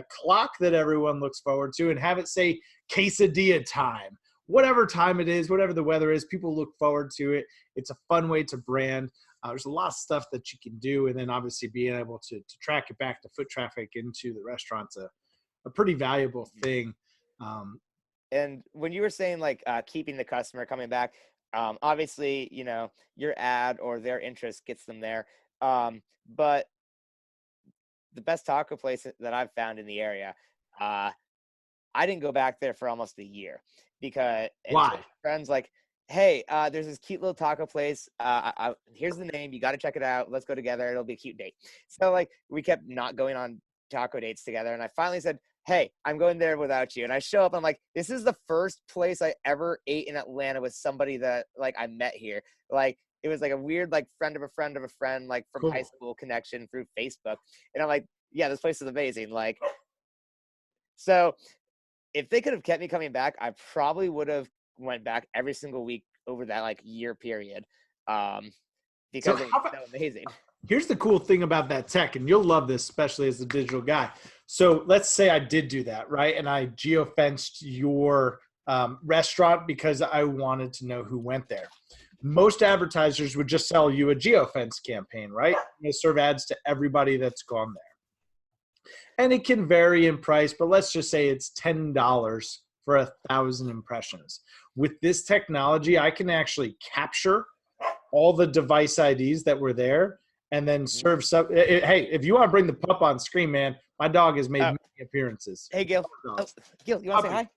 clock that everyone looks forward to and have it say quesadilla time. Whatever time it is, whatever the weather is, people look forward to it. It's a fun way to brand. There's a lot of stuff that you can do, and then obviously being able to track it back to foot traffic into the restaurant's a pretty valuable thing. And when you were saying like keeping the customer coming back, obviously, you know, your ad or their interest gets them there. But the best taco place that I've found in the area, I didn't go back there for almost a year because friends like, hey, there's this cute little taco place. Here's the name. You got to check it out. Let's go together. It'll be a cute date. So like we kept not going on taco dates together. And I finally said, hey, I'm going there without you. And I show up. I'm like, this is the first place I ever ate in Atlanta with somebody that like I met here. Like it was like a weird like friend of a friend of a friend, like from high school connection through Facebook. And I'm like, yeah, this place is amazing. Like, so if they could have kept me coming back, I probably would have went back every single week over that like year period. Because it was so amazing. Here's the cool thing about that tech, and you'll love this, especially as a digital guy. So let's say I did do that, right? And I geofenced your restaurant because I wanted to know who went there. Most advertisers would just sell you a geofence campaign, right? They serve ads to everybody that's gone there. And it can vary in price, but let's just say it's $10 for 1,000 impressions. With this technology, I can actually capture all the device IDs that were there and then serve some. Hey, if you want to bring the pup on screen, man, my dog has made many appearances. Hey, Gil. Gil, you want to say hi?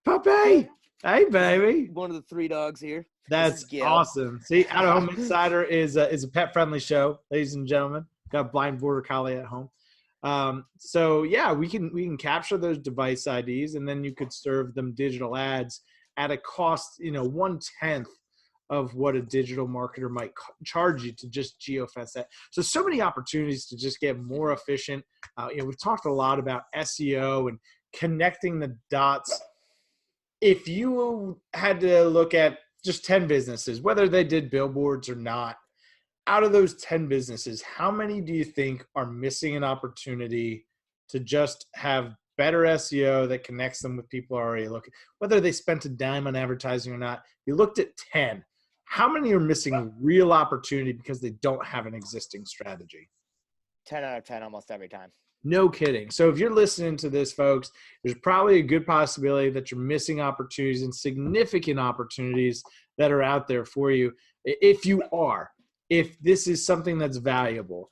Puppy. Hey, baby. One of the 3 dogs here. That's awesome. See, Out of Home Insider is a pet-friendly show, ladies and gentlemen. Got a blind border collie at home. So yeah, we can capture those device IDs, and then you could serve them digital ads at a cost, 1/10 of what a digital marketer might charge you to just geofence that. So many opportunities to just get more efficient. We've talked a lot about SEO and connecting the dots. If you had to look at just 10 businesses, whether they did billboards or not, out of those 10 businesses, how many do you think are missing an opportunity to just have better SEO that connects them with people already looking, whether they spent a dime on advertising or not? You looked at 10. How many are missing a real opportunity because they don't have an existing strategy? 10 out of 10 almost every time. No kidding. So if you're listening to this, folks, there's probably a good possibility that you're missing opportunities and significant opportunities that are out there for you. If this is something that's valuable,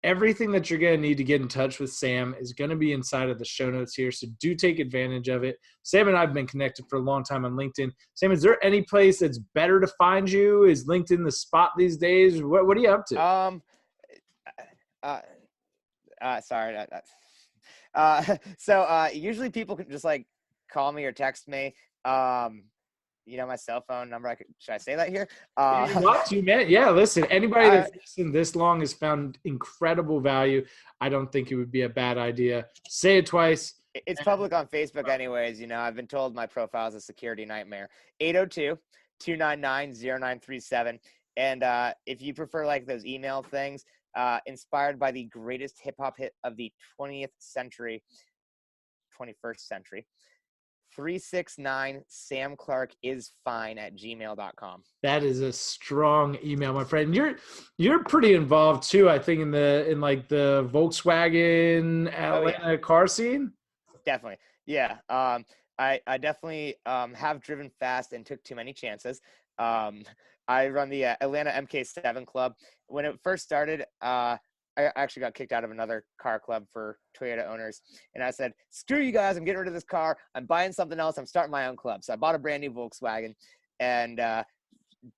everything that you're going to need to get in touch with Sam is going to be inside of the show notes here. So do take advantage of it. Sam and I have been connected for a long time on LinkedIn. Sam, is there any place that's better to find you? Is LinkedIn the spot these days? What are you up to? Sorry. So usually people can just like call me or text me. My cell phone number. Should I say that here? Yeah, listen, anybody that's listened this long has found incredible value. I don't think it would be a bad idea. Say it twice. It's public on Facebook anyways. I've been told my profile is a security nightmare. 802-299-0937. And if you prefer like those email things, inspired by the greatest hip hop hit of the 21st century, 369 Sam Clark is fine @gmail.com. That is a strong email, my friend. You're pretty involved too, I think, in the Volkswagen Atlanta car scene. Definitely. Yeah. I definitely have driven fast and took too many chances. I run the Atlanta MK7 Club. When it first started, I actually got kicked out of another car club for Toyota owners. And I said, screw you guys, I'm getting rid of this car. I'm buying something else. I'm starting my own club. So I bought a brand new Volkswagen and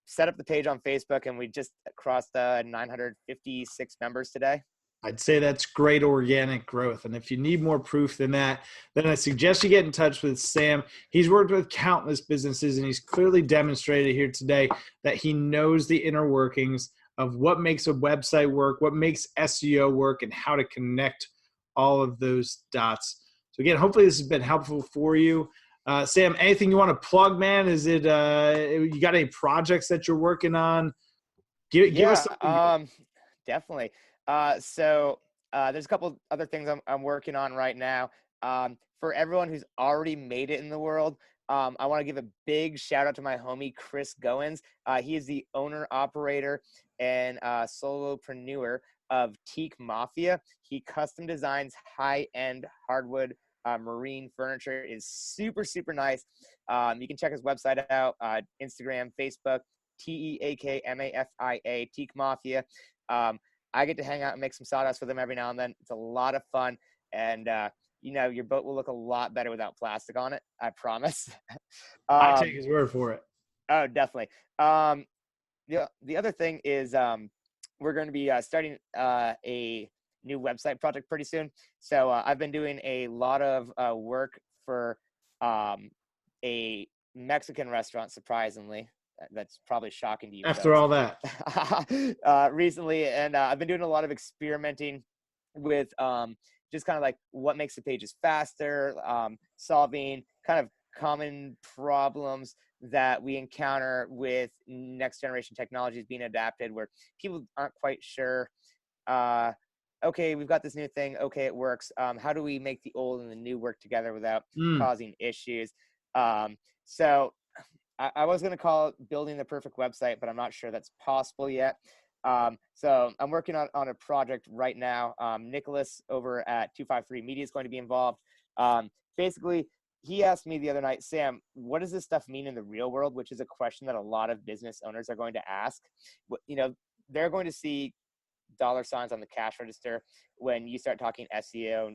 set up the page on Facebook, and we just crossed 956 members today. I'd say that's great organic growth. And if you need more proof than that, then I suggest you get in touch with Sam. He's worked with countless businesses, and he's clearly demonstrated here today that he knows the inner workings of what makes a website work, what makes SEO work, and how to connect all of those dots. So again, hopefully this has been helpful for you. Sam, anything you want to plug, man? Is it you got any projects that you're working on? Give us something. Definitely. So there's a couple other things I'm working on right now. For everyone who's already made it in the world, I want to give a big shout out to my homie, Chris Goins. He is the owner, operator, and solopreneur of Teak Mafia. He custom designs high-end hardwood marine furniture. It is super, super nice. You can check his website out, Instagram, Facebook, TEAKMAFIA, Teak Mafia. I get to hang out and make some sawdust with him every now and then. It's a lot of fun. And, your boat will look a lot better without plastic on it. I promise. I take his word for it. Oh, definitely. The other thing is we're going to be starting a new website project pretty soon. So I've been doing a lot of work for a Mexican restaurant, surprisingly. That's probably shocking to you. After all that. Recently, and I've been doing a lot of experimenting with just kind of like what makes the pages faster, solving kind of common problems that we encounter with next generation technologies being adapted, where people aren't quite sure, okay, we've got this new thing, okay, it works. How do we make the old and the new work together without causing issues? So I was going to call it building the perfect website, but I'm not sure that's possible yet. So I'm working on a project right now. Nicholas over at 253 Media is going to be involved. Basically, he asked me the other night, Sam, what does this stuff mean in the real world? Which is a question that a lot of business owners are going to ask. They're going to see dollar signs on the cash register when you start talking SEO,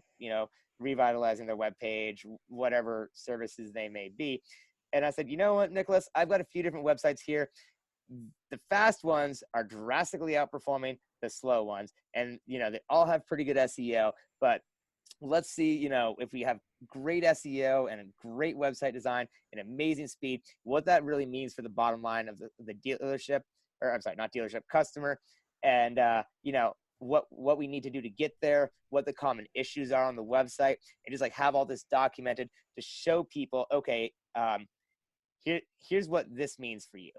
revitalizing their webpage, whatever services they may be. And I said, you know what, Nicholas, I've got a few different websites here. The fast ones are drastically outperforming the slow ones. And, they all have pretty good SEO, but let's see, if we have great SEO and a great website design and amazing speed, what that really means for the bottom line of the dealership, or I'm sorry, not dealership, customer. And, what we need to do to get there, what the common issues are on the website, and just like have all this documented to show people, okay, here's what this means for you.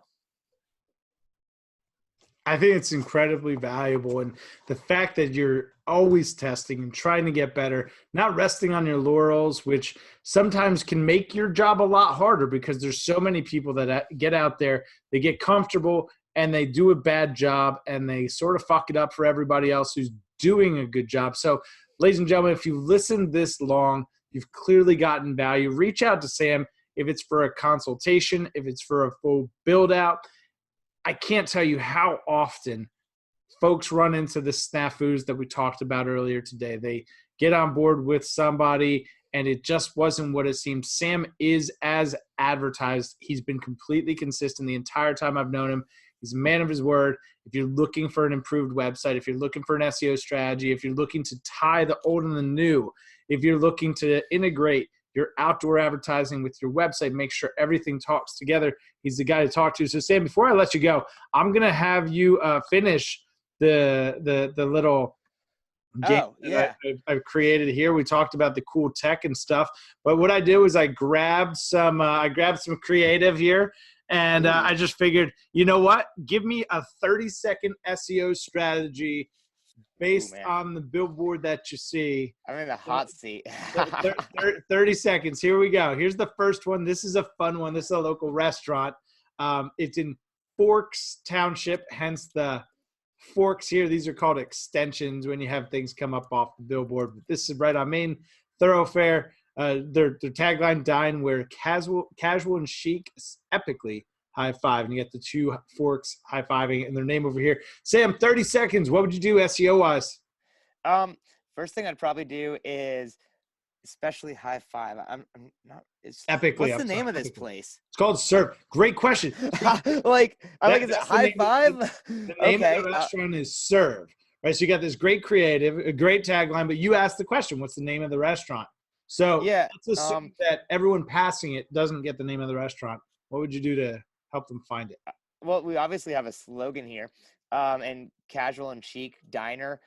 I think it's incredibly valuable. And the fact that you're always testing and trying to get better, not resting on your laurels, which sometimes can make your job a lot harder because there's so many people that get out there, they get comfortable and they do a bad job and they sort of fuck it up for everybody else who's doing a good job. So, ladies and gentlemen, if you've listened this long, you've clearly gotten value. Reach out to Sam if it's for a consultation, if it's for a full build out. I can't tell you how often folks run into the snafus that we talked about earlier today. They get on board with somebody and it just wasn't what it seemed. Sam is as advertised. He's been completely consistent the entire time I've known him. He's a man of his word. If you're looking for an improved website, if you're looking for an SEO strategy, if you're looking to tie the old and the new, if you're looking to integrate your outdoor advertising with your website, make sure everything talks together, he's the guy to talk to. So Sam, before I let you go, I'm going to have you finish the little game that I've created here. We talked about the cool tech and stuff, but what I did was I grabbed some creative here, and I just figured, you know what? Give me a 30-second SEO strategy based on the billboard that you see. I'm in the hot seat. 30 seconds. Here we go. Here's the first one. This is a fun one. This is a local restaurant. It's in Forks Township, hence the forks here. These are called extensions when you have things come up off the billboard. But this is right on Main Thoroughfare. Their tagline, dine where casual and chic epically high five, and you get the two forks high fiving and their name over here. Sam, 30 seconds. What would you do SEO wise? First thing I'd probably do is especially high five. I'm not. Epically, What's the I'm sorry. name of this Epically. place? It's called Serve. Great question. See, Is it that's the high name. five? The name of Okay. the restaurant is Serve. Right. So you got this great creative, a great tagline, but you asked the question, what's the name of the restaurant? So Yeah. let's assume that everyone passing it doesn't get the name of the restaurant. What would you do to help them find it? Well, we obviously have a slogan here, and casual and chic diner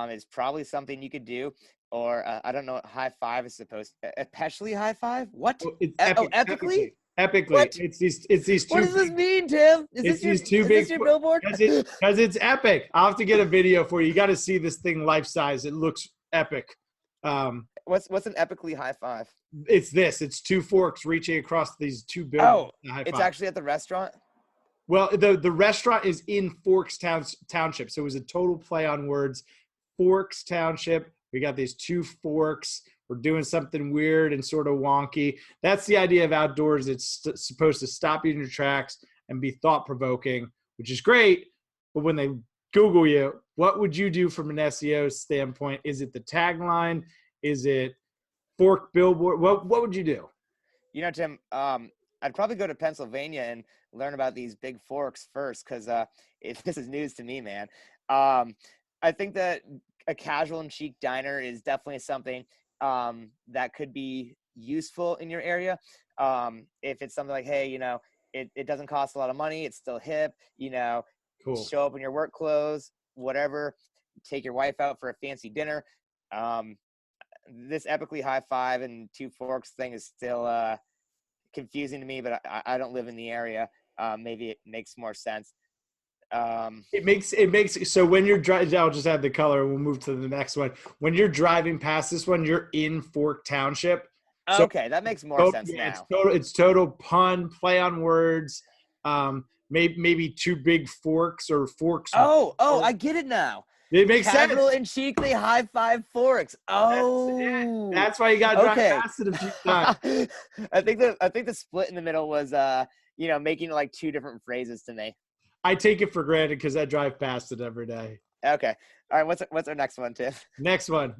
is probably something you could do. Or I don't know what high five is supposed to, especially high five. What? Oh, it's Oh, epic, epically? epically. What? It's these What two does this big, mean, Tim? it's these two Is this big your billboard? because it's epic. I'll have to get a video for you. You got to see this thing life size. It looks epic. What's an epically high five? It's this. It's two forks reaching across these two Oh, buildings. it's actually at the restaurant. Well, the restaurant is in Forks Township, so it was a total play on words. Forks Township. We got these two forks. We're doing something weird and sort of wonky. That's the idea of outdoors. It's supposed to stop you in your tracks and be thought-provoking, which is great. But when they Google you, what would you do from an SEO standpoint? Is it the tagline? Is it fork billboard? What would you do? You know, Tim, I'd probably go to Pennsylvania and learn about these big forks first, because this is news to me, man. I think that a casual and chic diner is definitely something that could be useful in your area. If it's something like, hey, it doesn't cost a lot of money, it's still hip, Cool. show up in your work clothes, whatever, take your wife out for a fancy dinner. This epically high five and two forks thing is still confusing to me, but I don't live in the area. Maybe it makes more sense. It makes so when you're driving, I'll just add the color. We'll move to the next one. When you're driving past this one, you're in Fork Township. So Okay, that makes more sense now. It's total pun, play on words. Maybe two big forks or forks. Oh, I get it now. It makes Casual sense. and chic, they high five forks. Oh, That's why you got to drive past it a few times. I think the split in the middle was making it like two different phrases to me. I take it for granted because I drive past it every day. Okay, all right. What's our next one, Tim? Next one.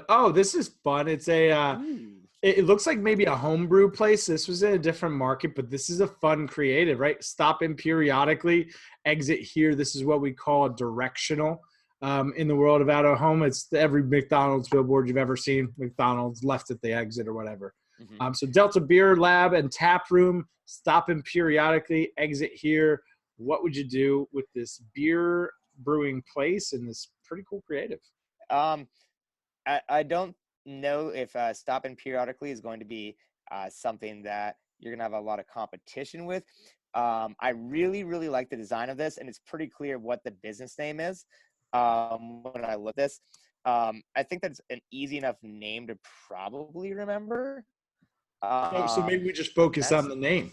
Oh, this is fun. It's it looks like maybe a homebrew place. This was in a different market, but this is a fun creative, right? Stop in periodically, exit here. This is what we call a directional. In the world of out of home, it's every McDonald's billboard you've ever seen. McDonald's left at the exit or whatever. Mm-hmm. So Delta Beer Lab and Tap Room, stop in periodically, exit here. What would you do with this beer brewing place and this pretty cool creative? I don't know if stopping periodically is going to be something that you're going to have a lot of competition with. I really, really like the design of this, and it's pretty clear what the business name is when I look at this. I think that's an easy enough name to probably remember. So maybe we just focus on the name,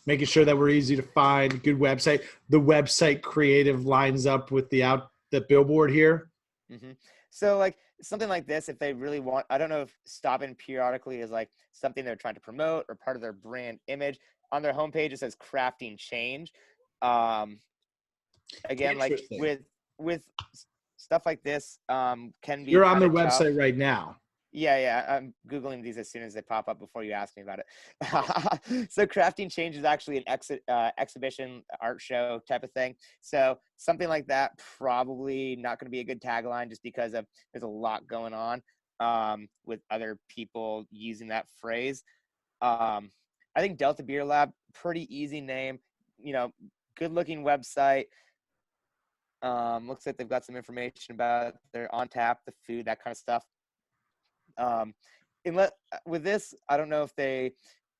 making sure that we're easy to find, good website. The website creative lines up with the billboard here. Mm-hmm. So like something like this, if they really want, I don't know if stopping periodically is like something they're trying to promote or part of their brand image. On their homepage, it says crafting change. Again, like with stuff like this, can be. You're on their tough. website right now. Yeah. I'm Googling these as soon as they pop up before you ask me about it. So crafting change is actually an exhibition art show type of thing. So something like that, probably not going to be a good tagline just because there's a lot going on with other people using that phrase. I think Delta Beer Lab, pretty easy name, good looking website. Looks like they've got some information about their on tap, the food, that kind of stuff. With this, I don't know if they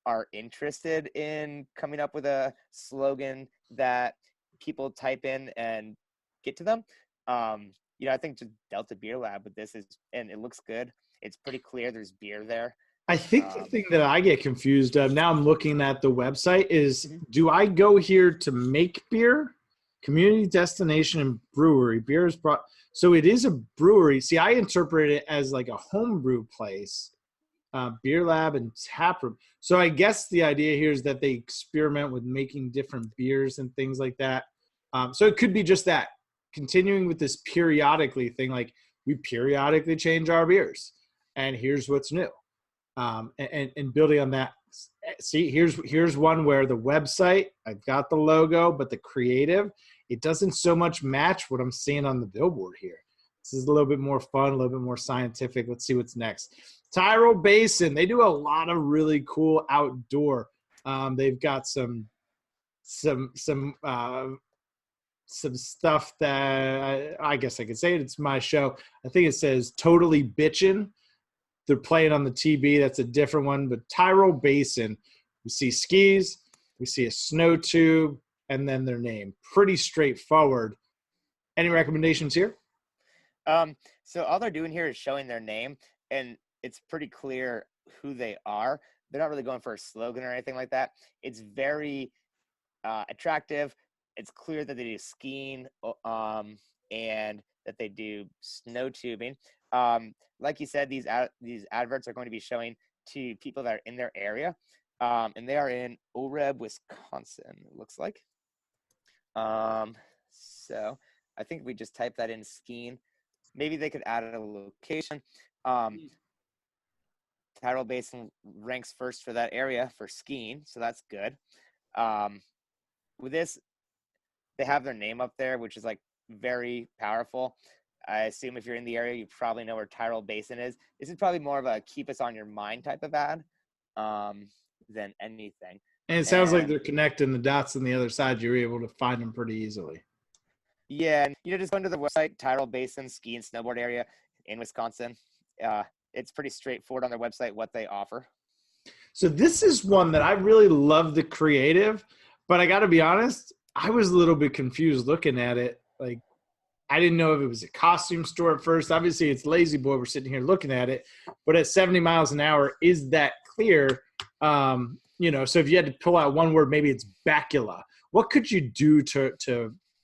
are interested in coming up with a slogan that people type in and get to them. I think just Delta Beer Lab with this and it looks good. It's pretty clear there's beer there. I think the thing that I get confused of now, I'm looking at the website is, do I go here to make beer? Community destination and brewery. Beer is brought. So it is a brewery. See, I interpret it as like a homebrew place, beer lab and tap room. So I guess the idea here is that they experiment with making different beers and things like that. So it could be just that. Continuing with this periodically thing, like we periodically change our beers, and here's what's new. And building on that, see, here's one where the website, I've got the logo, but the creative, it doesn't so much match what I'm seeing on the billboard here. This is a little bit more fun, a little bit more scientific. Let's see what's next. Tyrol Basin, they do a lot of really cool outdoor. They've got some stuff that I guess I could say it. It's my show. I think it says Totally Bitchin'. They're playing on the TB. That's a different one. But Tyrol Basin, we see skis, we see a snow tube, and then their name. Pretty straightforward. Any recommendations here? So all they're doing here is showing their name, and it's pretty clear who they are. They're not really going for a slogan or anything like that. It's very attractive. It's clear that they do skiing and that they do snow tubing. Like you said, these adverts are going to be showing to people that are in their area, and they are in Oreb, Wisconsin, it looks like. So I think we just type that in skiing. Maybe they could add a location. Tyrol Basin ranks first for that area for skiing, so that's good. With this, they have their name up there, which is like very powerful. I assume if you're in the area, you probably know where Tyrol Basin is. This is probably more of a keep us on your mind type of ad than anything. And it sounds like they're connecting the dots on the other side. You're able to find them pretty easily. Yeah, and just go to the website, Tyrol Basin Ski and Snowboard Area in Wisconsin. It's pretty straightforward on their website what they offer. So this is one that I really love the creative, but I got to be honest, I was a little bit confused looking at it. Like, I didn't know if it was a costume store at first. Obviously, it's Lazy Boy. We're sitting here looking at it. But at 70 miles an hour, is that clear? So if you had to pull out one word, maybe it's bacula. What could you do to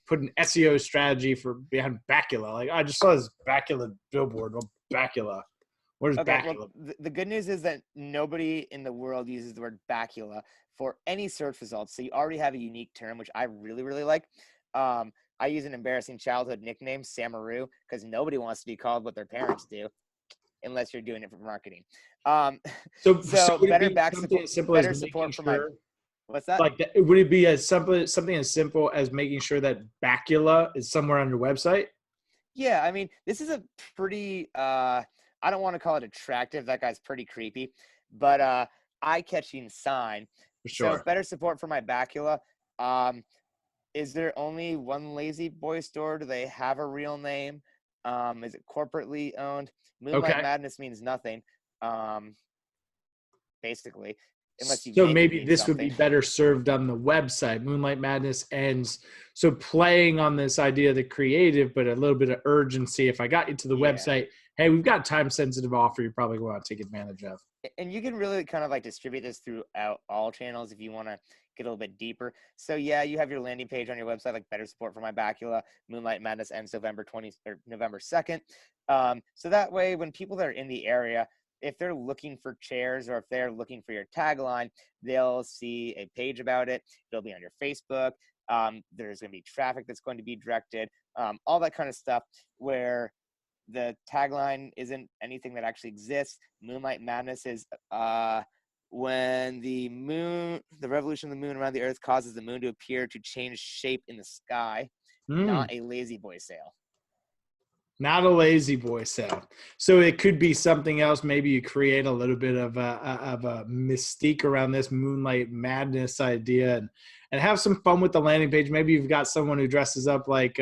put an SEO strategy for behind bacula? Like, I just saw this bacula billboard. Well, bacula. What is bacula? Well, the good news is that nobody in the world uses the word bacula for any search results. So you already have a unique term, which I really, really like. I use an embarrassing childhood nickname, Samaroo, because nobody wants to be called what their parents do, unless you're doing it for marketing. So better back support, better support for my. What's that? Like, would it be something as simple as making sure that bacula is somewhere on your website? Yeah, I mean, this is a pretty. I don't want to call it attractive. That guy's pretty creepy, but eye-catching sign. For sure. So better support for my bacula. Is there only one Lazy Boy store? Do they have a real name? Is it corporately owned? Moonlight Madness means nothing, basically. Unless you so maybe this would be better served on the website. Moonlight Madness ends. So playing on this idea of the creative, but a little bit of urgency. If I got you to the website, hey, we've got a time-sensitive offer you probably want to take advantage of. And you can really kind of like distribute this throughout all channels if you want to get a little bit deeper. So yeah, you have your landing page on your website, like better support for my bacula. Moonlight Madness ends November 2nd. So that way, when people that are in the area, if they're looking for chairs or if they're looking for your tagline, they'll see a page about it. It'll be on your Facebook. There's going to be traffic that's going to be directed, all that kind of stuff where the tagline isn't anything that actually exists. Moonlight Madness is when the revolution of the moon around the earth causes the moon to appear to change shape in the sky, not a Lazy Boy sale. Not a Lazy Boy sale. So it could be something else. Maybe you create a little bit of a mystique around this Moonlight Madness idea and have some fun with the landing page. Maybe you've got someone who dresses up like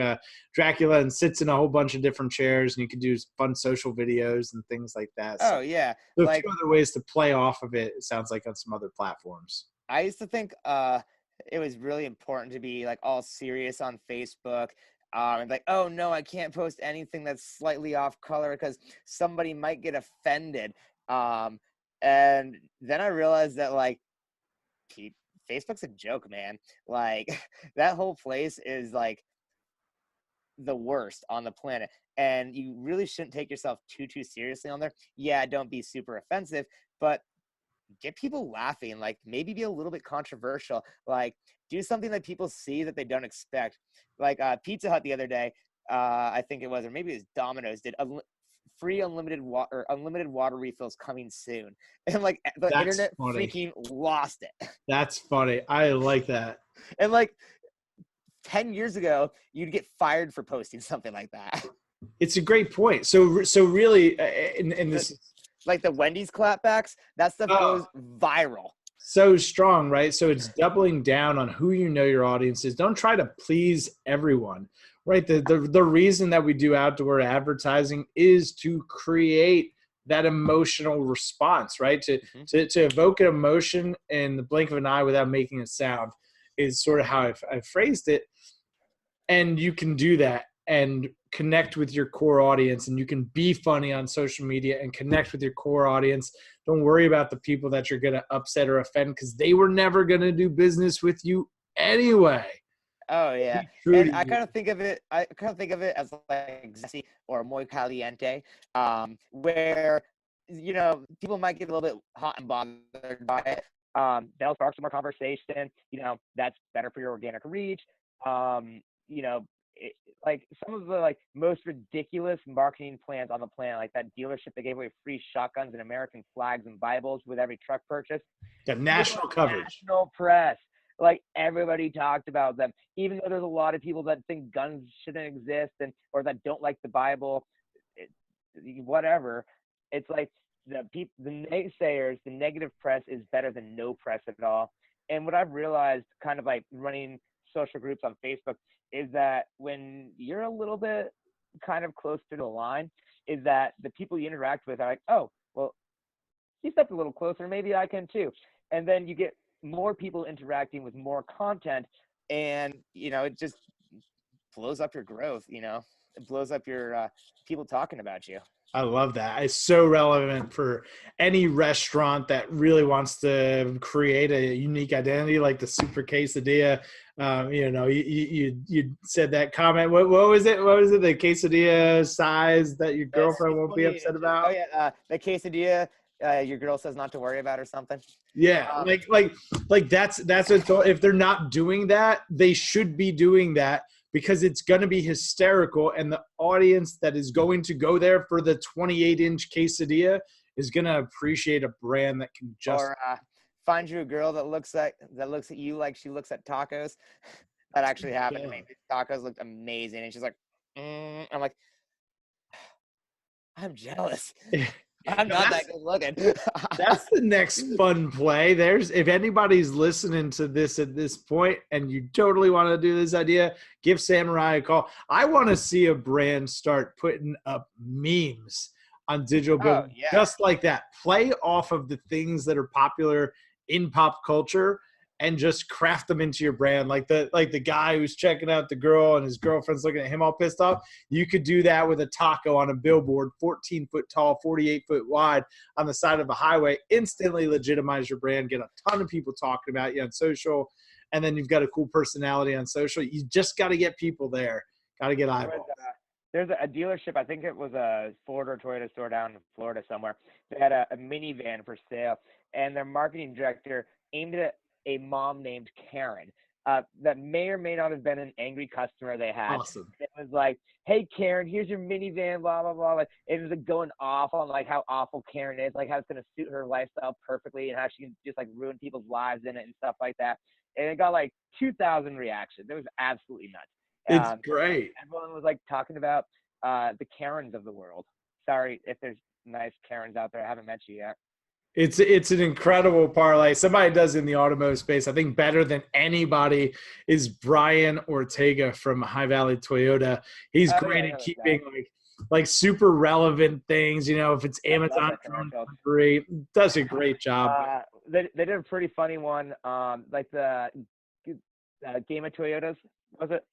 Dracula and sits in a whole bunch of different chairs, and you can do fun social videos and things like that. So yeah. There's like, 2 other ways to play off of it, it sounds like, on some other platforms. I used to think it was really important to be like all serious on Facebook. And like, oh no, I can't post anything that's slightly off color because somebody might get offended. And then I realized that like Facebook's a joke, man. Like that whole place is like the worst on the planet. And you really shouldn't take yourself too seriously on there. Yeah, don't be super offensive, but get people laughing. Like maybe be a little bit controversial. Like do something that people see that they don't expect. Like Pizza Hut the other day, I think it was, or maybe it was Domino's, did free unlimited water refills coming soon. And like the That's internet funny. freaking lost it. That's funny. I like that. And like 10 years ago, you'd get fired for posting something like that. It's a great point. So really, and this is like the Wendy's clapbacks, that stuff goes viral. So strong, right? So it's doubling down on who you know your audience is. Don't try to please everyone, right? The reason that we do outdoor advertising is to create that emotional response, right? To evoke an emotion in the blink of an eye without making a sound is sort of how I've phrased it. And you can do that and connect with your core audience, and you can be funny on social media and connect with your core audience. Don't worry about the people that you're going to upset or offend, because they were never going to do business with you anyway. Oh yeah. And I kind of think of it as like zesty or muy caliente, where, you know, people might get a little bit hot and bothered by it. They'll spark some more conversation. You know, that's better for your organic reach. You know, like some of the like most ridiculous marketing plans on the planet, like that dealership that gave away free shotguns and American flags and Bibles with every truck purchase. The national coverage. National press. Like everybody talked about them, even though there's a lot of people that think guns shouldn't exist or that don't like the Bible, whatever. It's like the naysayers, the negative press is better than no press at all. And what I've realized kind of like running social groups on Facebook is that when you're a little bit kind of close to the line, is that the people you interact with are like, oh, well, he stepped a little closer, maybe I can too. And then you get more people interacting with more content, and, you know, it just blows up your growth, you know, it blows up your people talking about you. I love that. It's so relevant for any restaurant that really wants to create a unique identity, like the Super Quesadilla. You know, you said that comment. What was it? What was it? The quesadilla size that your girlfriend won't be upset about? Oh yeah, the quesadilla your girl says not to worry about or something. Yeah, like that's what, if they're not doing that, they should be doing that, because it's going to be hysterical, and the audience that is going to go there for the 28-inch quesadilla is going to appreciate a brand that can just find you a girl that looks at you like she looks at tacos. That actually happened to me. These tacos looked amazing, and she's like, I'm like, I'm jealous. I'm not that good looking. That's the next fun play. If anybody's listening to this at this point and you totally want to do this idea, give Samurai a call. I want to see a brand start putting up memes on digital building, just like that. Play off of the things that are popular in pop culture and just craft them into your brand. Like the guy who's checking out the girl and his girlfriend's looking at him all pissed off. You could do that with a taco on a billboard, 14 foot tall, 48 foot wide on the side of a highway. Instantly legitimize your brand, get a ton of people talking about you on social, and then you've got a cool personality on social. You just got to get people there. Got to get eyeballs. There's a dealership, I think it was a Ford or Toyota store down in Florida somewhere. They had a minivan for sale, and their marketing director aimed it at a mom named Karen that may or may not have been an angry customer they had. Awesome. It was like, hey, Karen, here's your minivan, blah, blah, blah. It was like going off on like how awful Karen is, like how it's going to suit her lifestyle perfectly and how she can just like ruin people's lives in it and stuff like that. And it got like 2,000 reactions. It was absolutely nuts. It's great. Everyone was like talking about the Karens of the world. Sorry if there's nice Karens out there. I haven't met you yet. It's an incredible parlay. Somebody does in the automotive space, I think better than anybody, is Brian Ortega from High Valley Toyota. He's great at keeping like super relevant things. You know, if it's Amazon delivery, does a great job. They did a pretty funny one, like the Game of Toyotas, was it?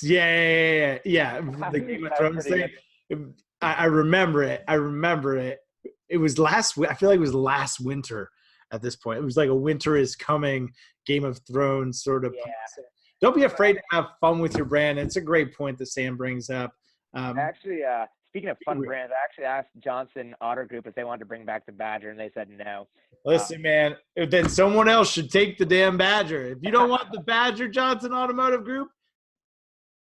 Yeah. The Game of Thrones thing. I remember it. It was I feel like it was last winter at this point. It was like a winter is coming, Game of Thrones sort of. Yeah. Don't be afraid to have fun with your brand. It's a great point that Sam brings up. Actually, speaking of fun brands, I actually asked Johnson Auto Group if they wanted to bring back the Badger, and they said no. Listen, man, then someone else should take the damn Badger. If you don't want the Badger, Johnson Automotive Group,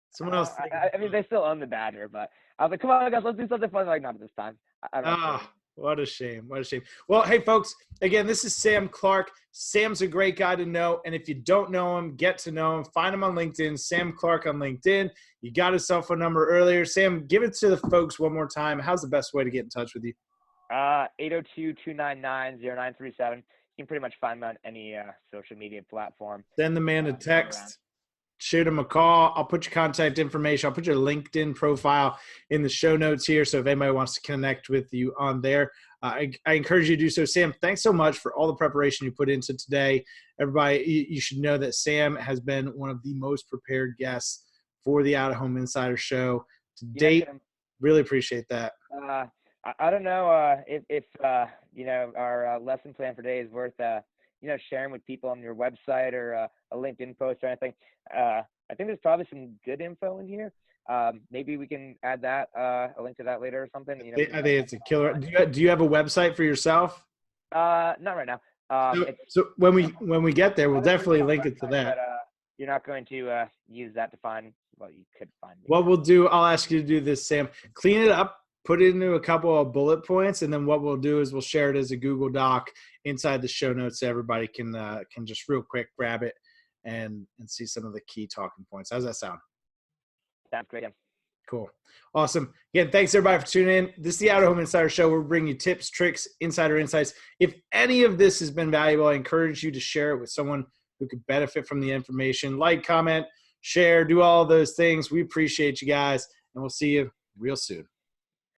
someone else. I mean, they still own the Badger, but I was like, come on, guys, let's do something fun. Like, not at this time. I don't know. What a shame. What a shame. Well, hey, folks, again, this is Sam Clark. Sam's a great guy to know. And if you don't know him, get to know him. Find him on LinkedIn, Sam Clark on LinkedIn. You got his cell phone number earlier. Sam, give it to the folks one more time. How's the best way to get in touch with you? 802-299-0937. You can pretty much find me on any social media platform. Send the man a text. Shoot him a call. I'll put your contact information. I'll put your LinkedIn profile in the show notes here. So if anybody wants to connect with you on there, I encourage you to do so. Sam, thanks so much for all the preparation you put into today. Everybody, you should know that Sam has been one of the most prepared guests for the Out of Home Insider Show to date. Really appreciate that. I don't know if our lesson plan for today is worth sharing with people on your website or a LinkedIn post or anything. I think there's probably some good info in here. Maybe we can add that a link to that later or something. I think it's a killer. Do you have a website for yourself? Not right now. So when we get there, we'll definitely link it to that. But, you're not going to use that to find. Well, you could find me. What we'll do, I'll ask you to do this, Sam. Clean it up. Put it into a couple of bullet points, and then what we'll do is we'll share it as a Google Doc inside the show notes so everybody can just real quick grab it and see some of the key talking points. How's that sound? Sounds great. Cool. Awesome. Again, thanks everybody for tuning in. This is the Out of Home Insider Show. We're bringing you tips, tricks, insider insights. If any of this has been valuable, I encourage you to share it with someone who could benefit from the information. Like, comment, share, do all those things. We appreciate you guys, and we'll see you real soon.